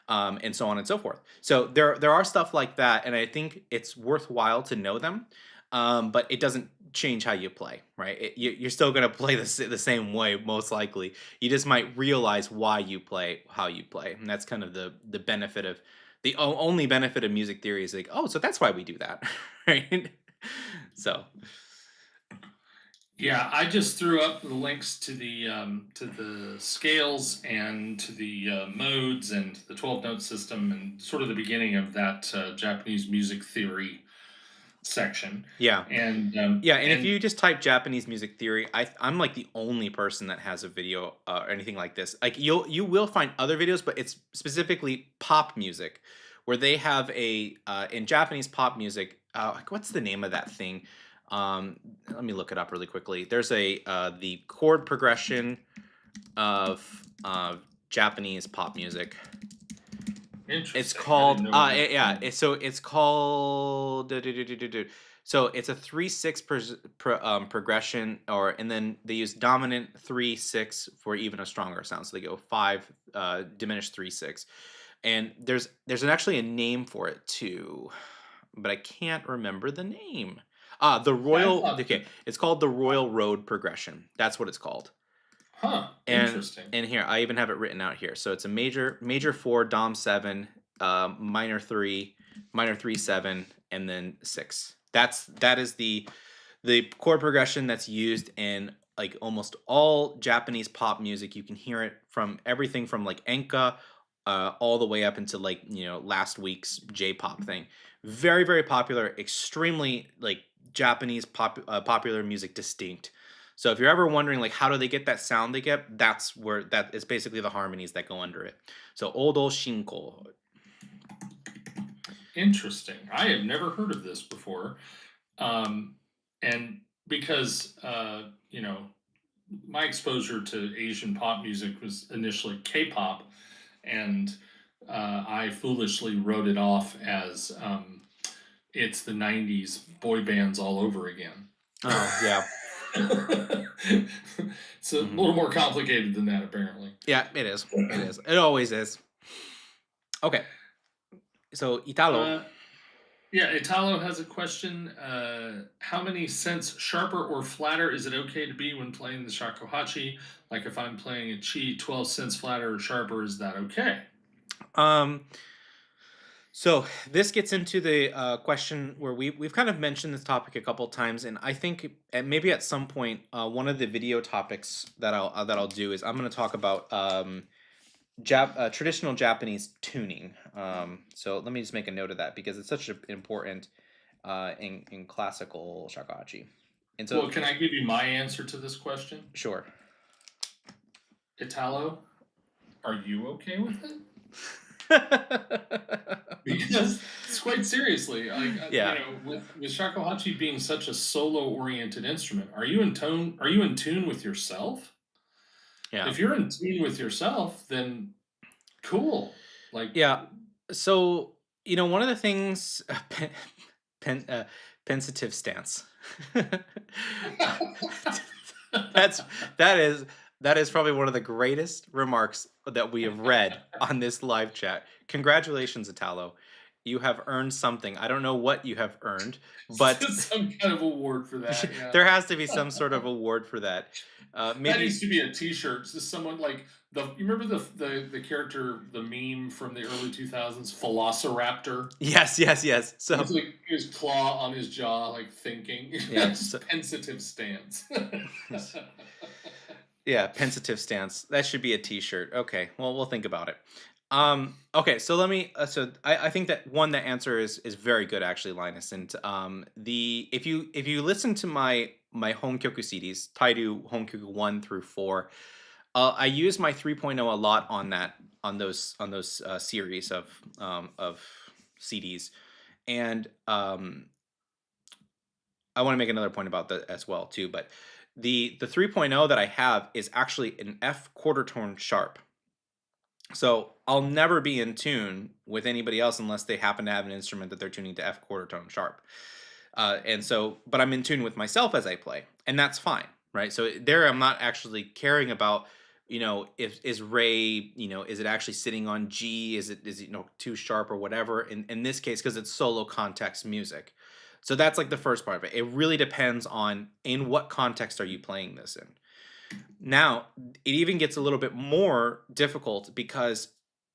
and so on and so forth. So there are stuff like that, and I think it's worthwhile to know them. But it doesn't change how you play, right? You're still going to play the same way, most likely. You just might realize why you play how you play, and that's kind of the benefit of only benefit of music theory is like, oh, so that's why we do that, right? So Yeah, I just threw up the links to the scales and to the modes and the 12 note system and sort of the beginning of that Japanese music theory section. yeah. Yeah, and if And you just type Japanese music theory, I'm like the only person that has a video or anything like this. Like you will find other videos, but it's specifically pop music, where they have a in Japanese pop music. Like, what's the name of that thing? Let me look it up really quickly. There's the chord progression of Japanese pop music. It's interesting, I called didn't know that. yeah. So it's called so it's a 3/6 progression, or and then they use dominant 3/6 for even a stronger sound. So they go 5 diminished 3/6, and actually a name for it too, but I can't remember the name. The Yeah, I Royal. thought. Okay, it's called the Royal Road progression. That's what it's called. Huh. And Interesting. and here I even have it written out here. So it's a major 4, Dom 7, minor 3, minor 3 7, and then 6. That is the chord progression that's used in like almost all Japanese pop music. You can hear it from everything from like enka all the way up into like last week's J-pop thing. Very very popular, extremely like Japanese popular music distinct. So if you're ever wondering like how do they get that sound they get, that's where that is basically the harmonies that go under it. So Odo Shinko. Interesting. I have never heard of this before. Um, and because, my exposure to Asian pop music was initially K-pop, and I foolishly wrote it off as it's the '90s boy bands all over again. Oh yeah. It's a Hmm. little more complicated than that, apparently. Yeah, it is. It is. It always is. Okay. So Italo. Uh, yeah, Italo has a question. How many cents sharper or flatter is it okay to be when playing the shakuhachi? Like if I'm playing a chi 12 cents flatter or sharper, is that okay? Um so this gets into the question where we've kind of mentioned this topic a couple times, and I think maybe at some point one of the video topics that I'll do is I'm going to talk about traditional Japanese tuning. So let me just make a note of that because it's such an important in classical shakuhachi. And so, Well, can I give you my answer to this question? sure. Italo, are you okay with it? Because it's quite seriously, like Yeah, with shakuhachi being such a solo-oriented instrument, are you in tone? Are you in tune with yourself? yeah, If you're in tune with yourself, then cool. Like, yeah. So one of the things, pen, pensive stance. That's that is that is probably one of the greatest remarks that we have read on this live chat. Congratulations, Italo. You have earned something. I don't know what you have earned, but some kind of award for that. Yeah, there has to be some sort of award for that. that needs Maybe to be a T-shirt. Just someone like you remember the character, the meme from the early 2000s, Velociraptor. yes, yes, yes. He's So like his claw on his jaw, like thinking. yeah, Just pensive stance. yeah, pensive stance. That should be a T-shirt. Okay, well, we'll think about it. Okay, so let me. So I think that the answer is very good actually, Linus. And the if you listen to my Honkyoku CDs, Taidu Honkyoku 1 through 4, I use my 3.0 a lot on those series of CDs, and I want to make another point about that as well too. But the 3.0 that I have is actually an F quarter tone sharp. So I'll never be in tune with anybody else unless they happen to have an instrument that they're tuning to F quarter tone sharp. But I'm in tune with myself as I play, and that's fine, right? So there, I'm not actually caring about, if is Ray, is it actually sitting on G? Is it too sharp or whatever? In this case, because it's solo context music, so that's like the first part of it. It really depends on in what context are you playing this in. Now, it even gets a little bit more difficult because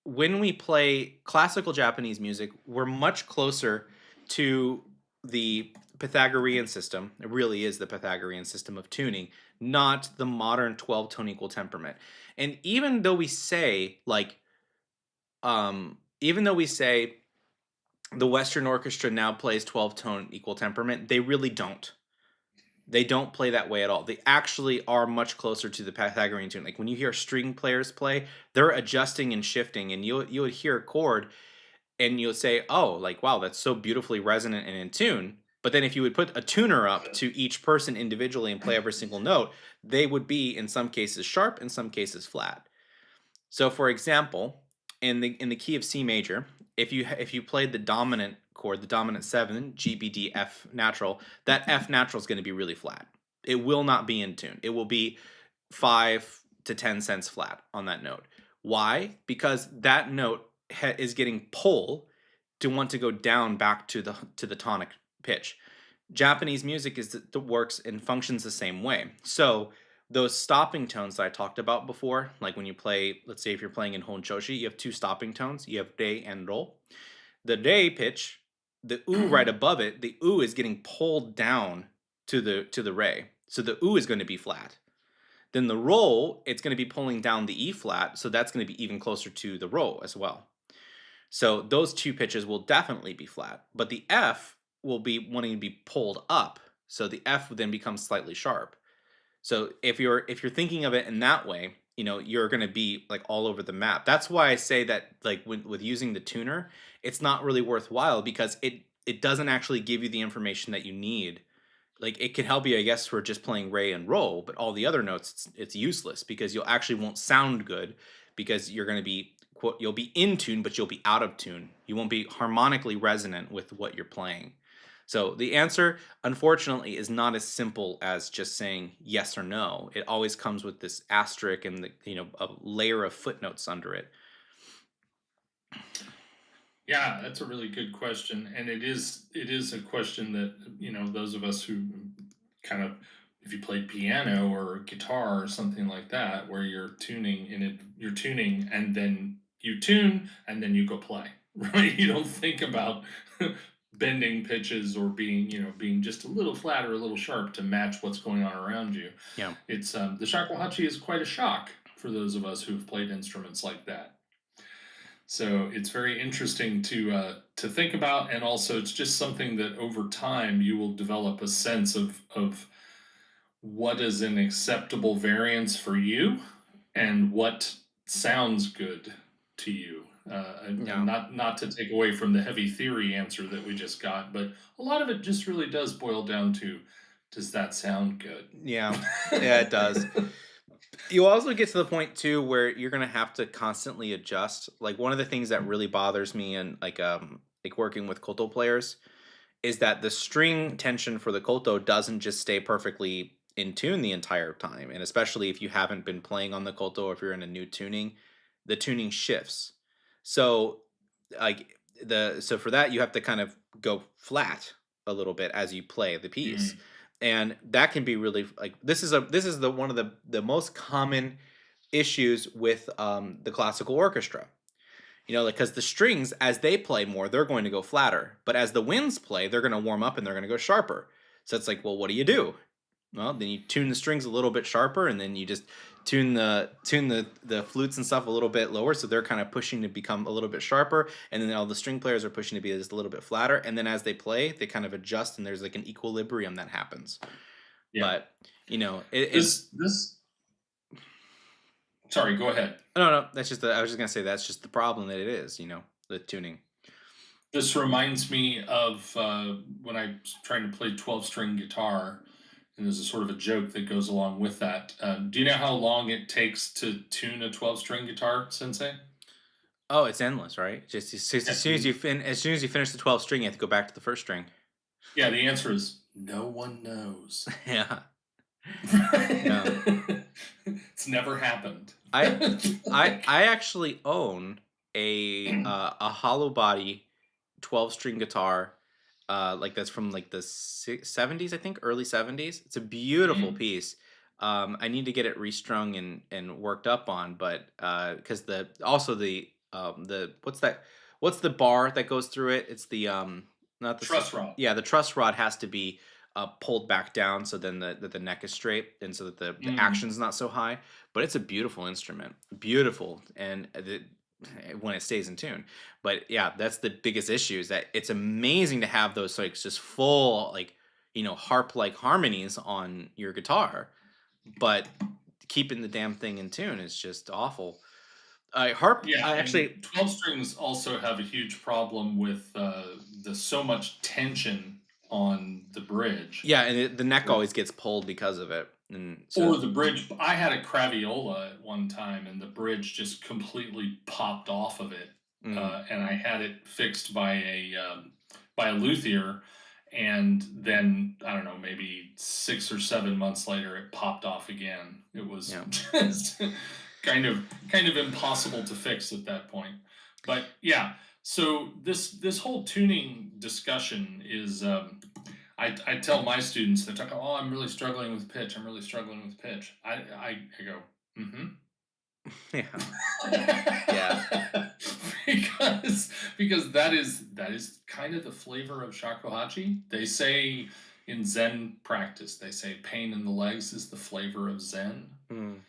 when we play classical Japanese music, we're much closer to the Pythagorean system. It really is the Pythagorean system of tuning, not the modern 12 tone equal temperament. And even though we say the Western orchestra now plays 12 tone equal temperament, they really don't. They don't play that way at all. They actually are much closer to the Pythagorean tune. Like when you hear string players play, they're adjusting and shifting, and you would hear a chord, and you'll say, "Oh, like wow, that's so beautifully resonant and in tune." But then if you would put a tuner up to each person individually and play every single note, they would be in some cases sharp, in some cases flat. So, for example, in the key of C major, if you played the dominant chord, the dominant 7, G B D F natural, that F natural is going to be really flat. It will not be in tune. It will be 5 to 10 cents flat on that note. Why? Because that note is getting pull to want to go down back to the tonic pitch. Japanese music that works and functions the same way. So those stopping tones that I talked about before, like when you play, let's say if you're playing in Honchoshi, you have two stopping tones. You have re and ro. The re pitch, the u right above it, the u is getting pulled down to the re. So the u is going to be flat. Then the ro, it's going to be pulling down the E flat, so that's going to be even closer to the ro as well. So those two pitches will definitely be flat, but the F will be wanting to be pulled up. So the F then becomes slightly sharp. So if you're thinking of it in that way, you're going to be like all over the map. That's why I say that like with using the tuner, it's not really worthwhile because it doesn't actually give you the information that you need. Like it can help you, I guess, for just playing Ray and roll, but all the other notes, it's useless because you'll actually won't sound good because you're going to be quote you'll be in tune, but you'll be out of tune. You won't be harmonically resonant with what you're playing. So the answer, unfortunately, is not as simple as just saying yes or no. It always comes with this asterisk and a layer of footnotes under it. Yeah, that's a really good question, and it is a question that those of us who kind of, if you played piano or guitar or something like that, where you're tuning and then you tune and then you go play, right? You don't think about bending pitches or being just a little flat or a little sharp to match what's going on around you. Yeah. It's the shakuhachi is quite a shock for those of us who've played instruments like that. So it's very interesting to think about, and also it's just something that over time you will develop a sense of what is an acceptable variance for you and what sounds good to you. And Yeah. not to take away from the heavy theory answer that we just got, but a lot of it just really does boil down to, does that sound good? Yeah. Yeah, it does. You also get to the point too where you're gonna have to constantly adjust. Like one of the things that really bothers me and like working with koto players is that the string tension for the koto doesn't just stay perfectly in tune the entire time. And especially if you haven't been playing on the koto or if you're in a new tuning, the tuning shifts. So like so for that you have to kind of go flat a little bit as you play the piece. Mm. And that can be really like this is the one of the most common issues with the classical orchestra. Because the strings, as they play more, they're going to go flatter. But as the winds play, they're going to warm up and they're going to go sharper. So it's like, well, what do you do? Well, then you tune the strings a little bit sharper, and then you just tune the flutes and stuff a little bit lower, so they're kind of pushing to become a little bit sharper, and then all the string players are pushing to be just a little bit flatter. And then as they play, they kind of adjust, and there's like an equilibrium that happens. Yeah. But it This sorry, go ahead. no, no, I was just gonna say that's just the problem that it is. The tuning. This reminds me of when I was trying to play 12-string guitar, and there's a sort of a joke that goes along with that. Do you know how long it takes to tune a 12-string guitar, Sensei? Oh, it's endless, right? Just as Yeah, soon as as soon as you finish the 12 string, you have to go back to the first string. yeah, the answer is no one knows. Yeah, yeah. It's never happened. I I Like, I actually own a hollow body 12 string guitar, like that's from like the 70s, I think, early 70s. It's a beautiful mm, piece. I need to get it restrung and worked up on, but because the what's the bar that goes through it? It's the not the truss rod. yeah, the truss rod has to be pulled back down so then the neck is straight and so that the Mm, action's not so high. But it's a beautiful instrument, beautiful, and when it stays in tune. But yeah, that's the biggest issue is that it's amazing to have those like just full like harp like harmonies on your guitar, but keeping the damn thing in tune is just awful. Harp, yeah, I and actually 12 strings also have a huge problem with the so much tension on the bridge. yeah, and the neck always gets pulled because of it, and so Or the bridge. I had a craviola at one time, and the bridge just completely popped off of it, mm, and I had it fixed by a luthier, and then I don't know, maybe 6 or 7 months later, it popped off again. It was yeah, just kind of impossible to fix at that point. But yeah, so this whole tuning discussion is. I tell my students, they're talking, oh, I'm really struggling with pitch. I'm really struggling with pitch. I go, mm-hmm. Yeah. Yeah. because that is kind of the flavor of shakuhachi. They say in Zen practice, they say pain in the legs is the flavor of Zen. Mm,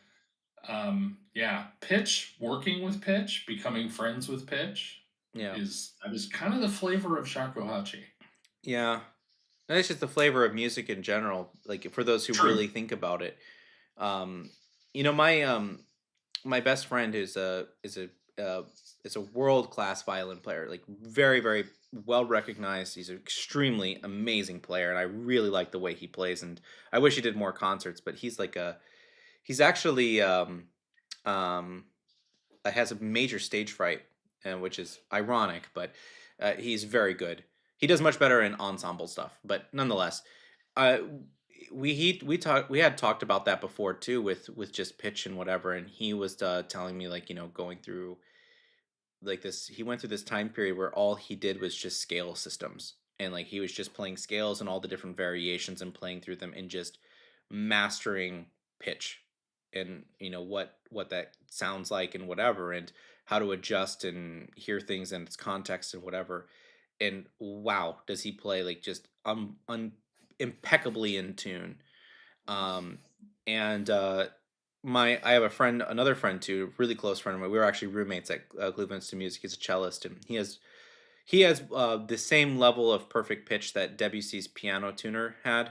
Yeah, pitch, working with pitch, becoming friends with pitch yeah. is that is kind of the flavor of shakuhachi. Yeah. And it's just the flavor of music in general, like for those who True. really think about it. Um, my best friend uh, is a world class violin player, like very very well recognized. He's an extremely amazing player, and I really like the way he plays. And I wish he did more concerts, but he's actually um, has a major stage fright, which is ironic, but he's very good. He does much better in ensemble stuff, but nonetheless, uh, we had talked about that before too, with just pitch and whatever, and he was telling me, like, going through like this. He went through this time period where all he did was just scale systems, and like he was just playing scales and all the different variations and playing through them and just mastering pitch, and what that sounds like and whatever, and how to adjust and hear things in its context and whatever. And wow, does he play like just impeccably in tune. And my I have a friend, another friend too, really close friend of mine. We were actually roommates at Cleveland Institute of Music. He's a cellist, and he has the same level of perfect pitch that Debussy's piano tuner had.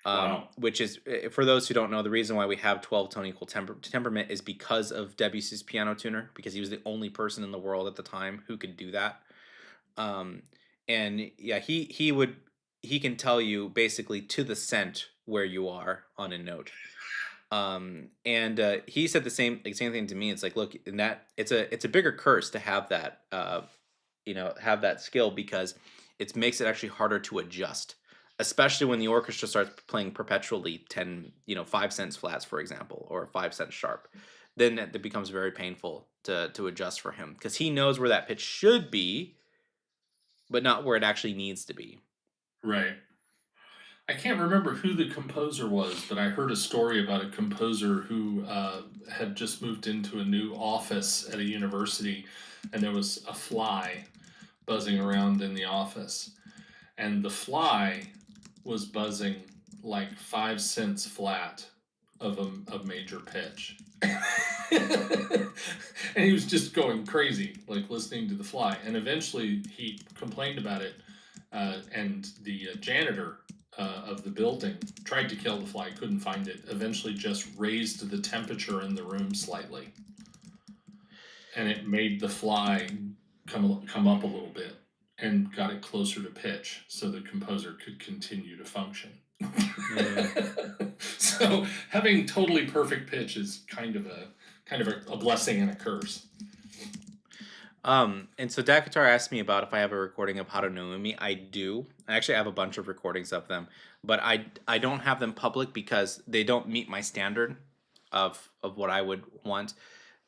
Wow. Which is, for those who don't know, the reason why we have 12 tone equal temperament is because of Debussy's piano tuner, because he was the only person in the world at the time who could do that. Um, and yeah, he can tell you basically to the cent where you are on a note. And he said the same thing to me. It's like, look, in that it's a bigger curse to have that have that skill, because it makes it actually harder to adjust, especially when the orchestra starts playing perpetually 10 5 cents flats, for example, or 5 cents sharp. Then it becomes very painful to adjust for him, because he knows where that pitch should be, but not where it actually needs to be. Right. I can't remember who the composer was, but I heard a story about a composer who had just moved into a new office at a university, and there was a fly buzzing around in the office, and the fly was buzzing like 5 cents flat of a major pitch. And he was just going crazy, like listening to the fly. And eventually he complained about it, and the janitor of the building tried to kill the fly, couldn't find it, eventually just raised the temperature in the room slightly. And it made the fly come up a little bit and got it closer to pitch so the composer could continue to function. Mm. So having totally perfect pitch is kind of a blessing and a curse. And so Dakatar asked me about if I have a recording of How to Know Me. I do. I actually have a bunch of recordings of them, but I don't have them public because they don't meet my standard of what I would want.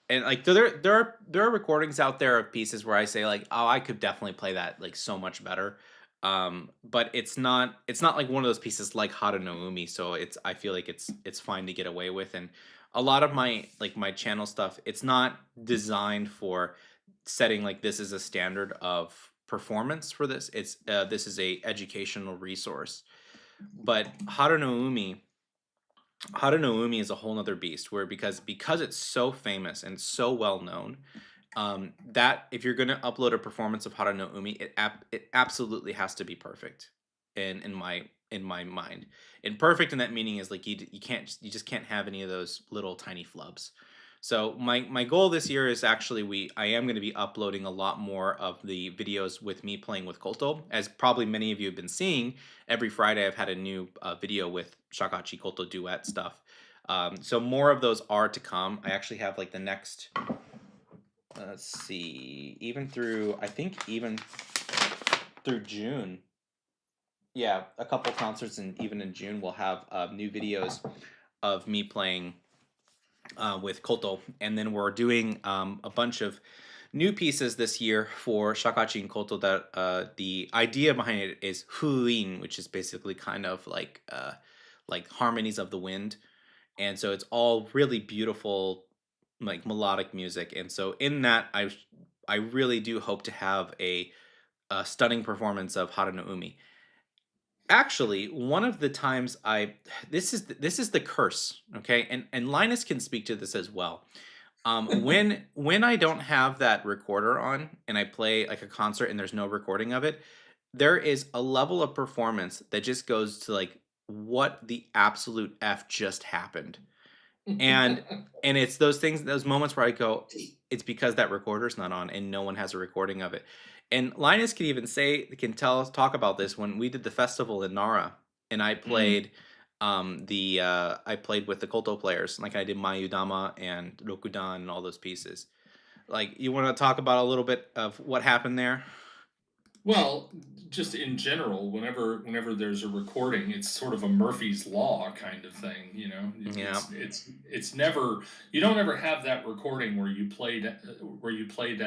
And like there are recordings out there of pieces where I say, like, oh, I could definitely play that like so much better. But it's not like one of those pieces like How to Know Umi, so I feel like it's fine to get away with. And a lot of my channel stuff, it's not designed for setting like this is a standard of performance for this. This is a educational resource. But Haruno Umi is a whole nother beast, where because it's so famous and so well known, that if you're gonna upload a performance of Haruno Umi, it absolutely has to be perfect in my mind. And perfect in that meaning is like you just can't have any of those little tiny flubs. So my goal this year is actually I am going to be uploading a lot more of the videos with me playing with Kolto. As probably many of you have been seeing, every Friday I've had a new video with Shakuhachi Kolto duet stuff. So more of those are to come. I actually have like the next, let's see, even through June. Yeah, a couple concerts, and even in June we'll have new videos of me playing with Kolto, and then we're doing a bunch of new pieces this year for Shakuhachi and Koto that the idea behind it is huin, which is basically kind of like harmonies of the wind. And so it's all really beautiful, like melodic music. And so in that, I really do hope to have a stunning performance of Haru no Umi. Actually, one of the times I this is the curse, okay, and Linus can speak to this as well. When I don't have that recorder on and I play like a concert and there's no recording of it, there is a level of performance that just goes to like what the absolute f just happened. And and it's those things, those moments where I go, it's because that recorder's not on and no one has a recording of it. And Linus can even say, can tell us, talk about this when we did the festival in Nara and I Mm. played I played with the Koto players, like I did Mayudama and Rokudan and all those pieces. Like, you want to talk about a little bit of what happened there? Well, just in general, whenever there's a recording, it's sort of a Murphy's Law kind of thing. You know, Yeah. it's never, you don't ever have that recording where you played at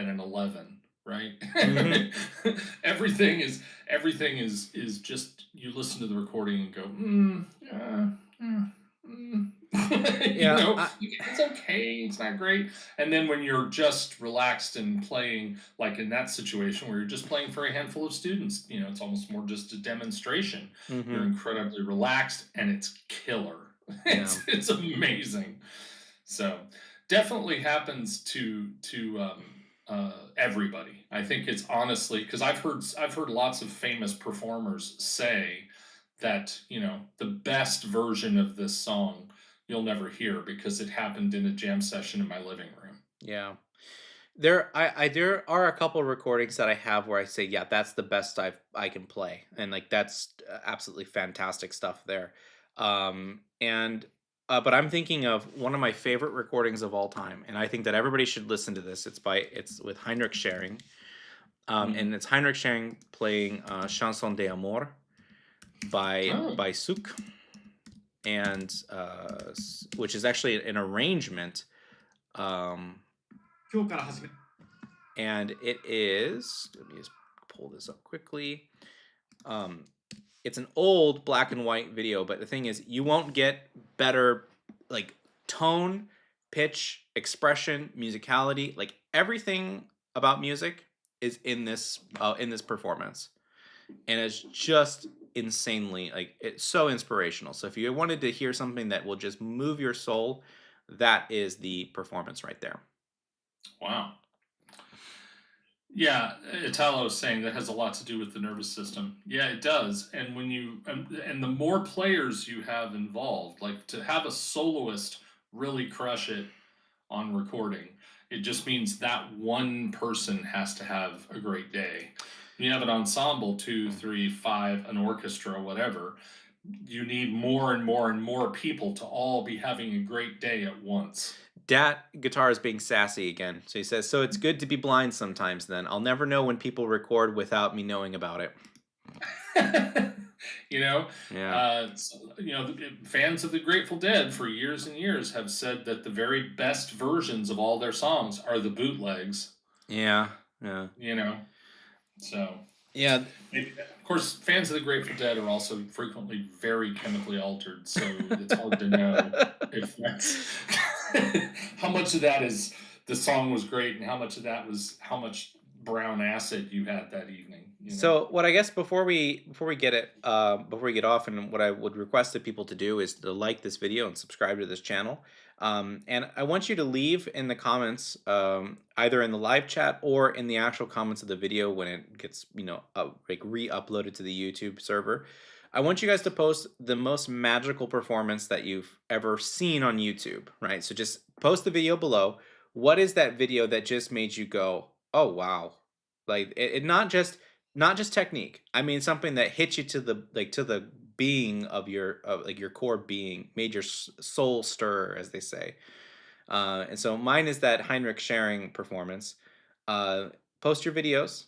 an 11, right? Hmm. Everything is just, you listen to the recording and go, mm. You Yeah. know, it's okay, it's not great. And then when you're just relaxed and playing, like in that situation where you're just playing for a handful of students, you know, it's almost more just a demonstration. You're Hmm. incredibly relaxed and it's killer. Yeah. It's amazing. So definitely happens to everybody. I think it's honestly, because I've heard lots of famous performers say that, you know, the best version of this song you'll never hear because it happened in a jam session in my living room. Yeah. There are a couple recordings that I have where I say, yeah, that's the best I can play, and like that's absolutely fantastic stuff there. And But I'm thinking of one of my favorite recordings of all time, and I think that everybody should listen to this. It's with Heinrich Schering, Mm. and it's Heinrich Schering playing Chanson d'Amour Oh, by Suk, and which is actually an arrangement. Um, and it is, let me just pull this up quickly. um it's an old black and white video, but the thing is you won't get better, like, tone, pitch, expression, musicality, like everything about music is in this performance, and it's just insanely, like, it's so inspirational. So if you wanted to hear something that will just move your soul, that is the performance right there. wow. Yeah, Italo was saying that has a lot to do with the nervous system. Yeah, it does. And and the more players you have involved, like to have a soloist really crush it on recording, it just means that one person has to have a great day. When you have an ensemble, two, Mm. three, five, an orchestra, whatever, you need more and more and more people to all be having a great day at once. Dat guitar is being sassy again. So he says, "So it's good to be blind sometimes then. I'll never know when people record without me knowing about it." You know, Yeah. fans of the Grateful Dead for years and years have said that the very best versions of all their songs are the bootlegs. Yeah. Yeah. You know, so Yeah. of course, fans of the Grateful Dead are also frequently very chemically altered, so it's hard to know if that's how much of that is the song was great and how much of that was how much brown acid you had that evening. You know. So what I guess before we get it before we get off, and what I would request that people to do is to like this video and subscribe to this channel. And I want you to leave in the comments, either in the live chat or in the actual comments of the video when it gets, like, re-uploaded to the YouTube server. I want you guys to post the most magical performance that you've ever seen on YouTube, right? So just post the video below. What is that video that just made you go, "Oh wow." Like, it not just technique. I mean, something that hit you to the being of like your core being, made your soul stir, as they say. And so mine is that Heinrich Sharing performance. Uh, Post your videos,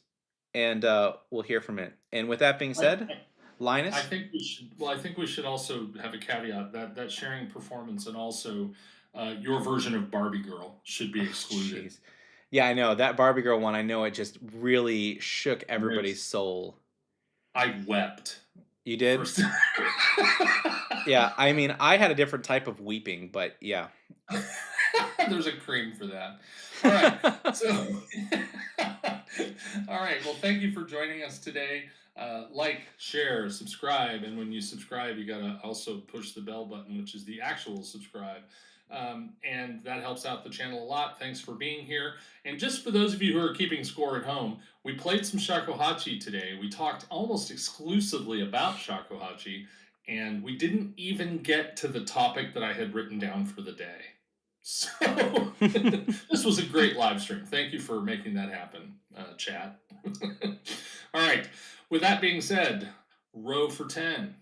and we'll hear from it. And with that being I, said, I Linus. think we should. Well, I think we should also have a caveat that sharing performance and also your version of Barbie Girl should be Oh, excluded. jeez. Yeah, I know that Barbie girl one. I know it just really shook everybody's Yes. soul. I wept You the did? first time. Yeah, I mean, I had a different type of weeping, but yeah. There's a cream for that. All right. So, all right. Well, thank you for joining us today. Like, share, subscribe. And when you subscribe, you got to also push the bell button, which is the actual subscribe. And that helps out the channel a lot. Thanks for being here. And just for those of you who are keeping score at home, we played some Shakuhachi today. We talked almost exclusively about Shakuhachi, and we didn't even get to the topic that I had written down for the day. So this was a great live stream. Thank you for making that happen, chat. All right. With that being said, row for 10.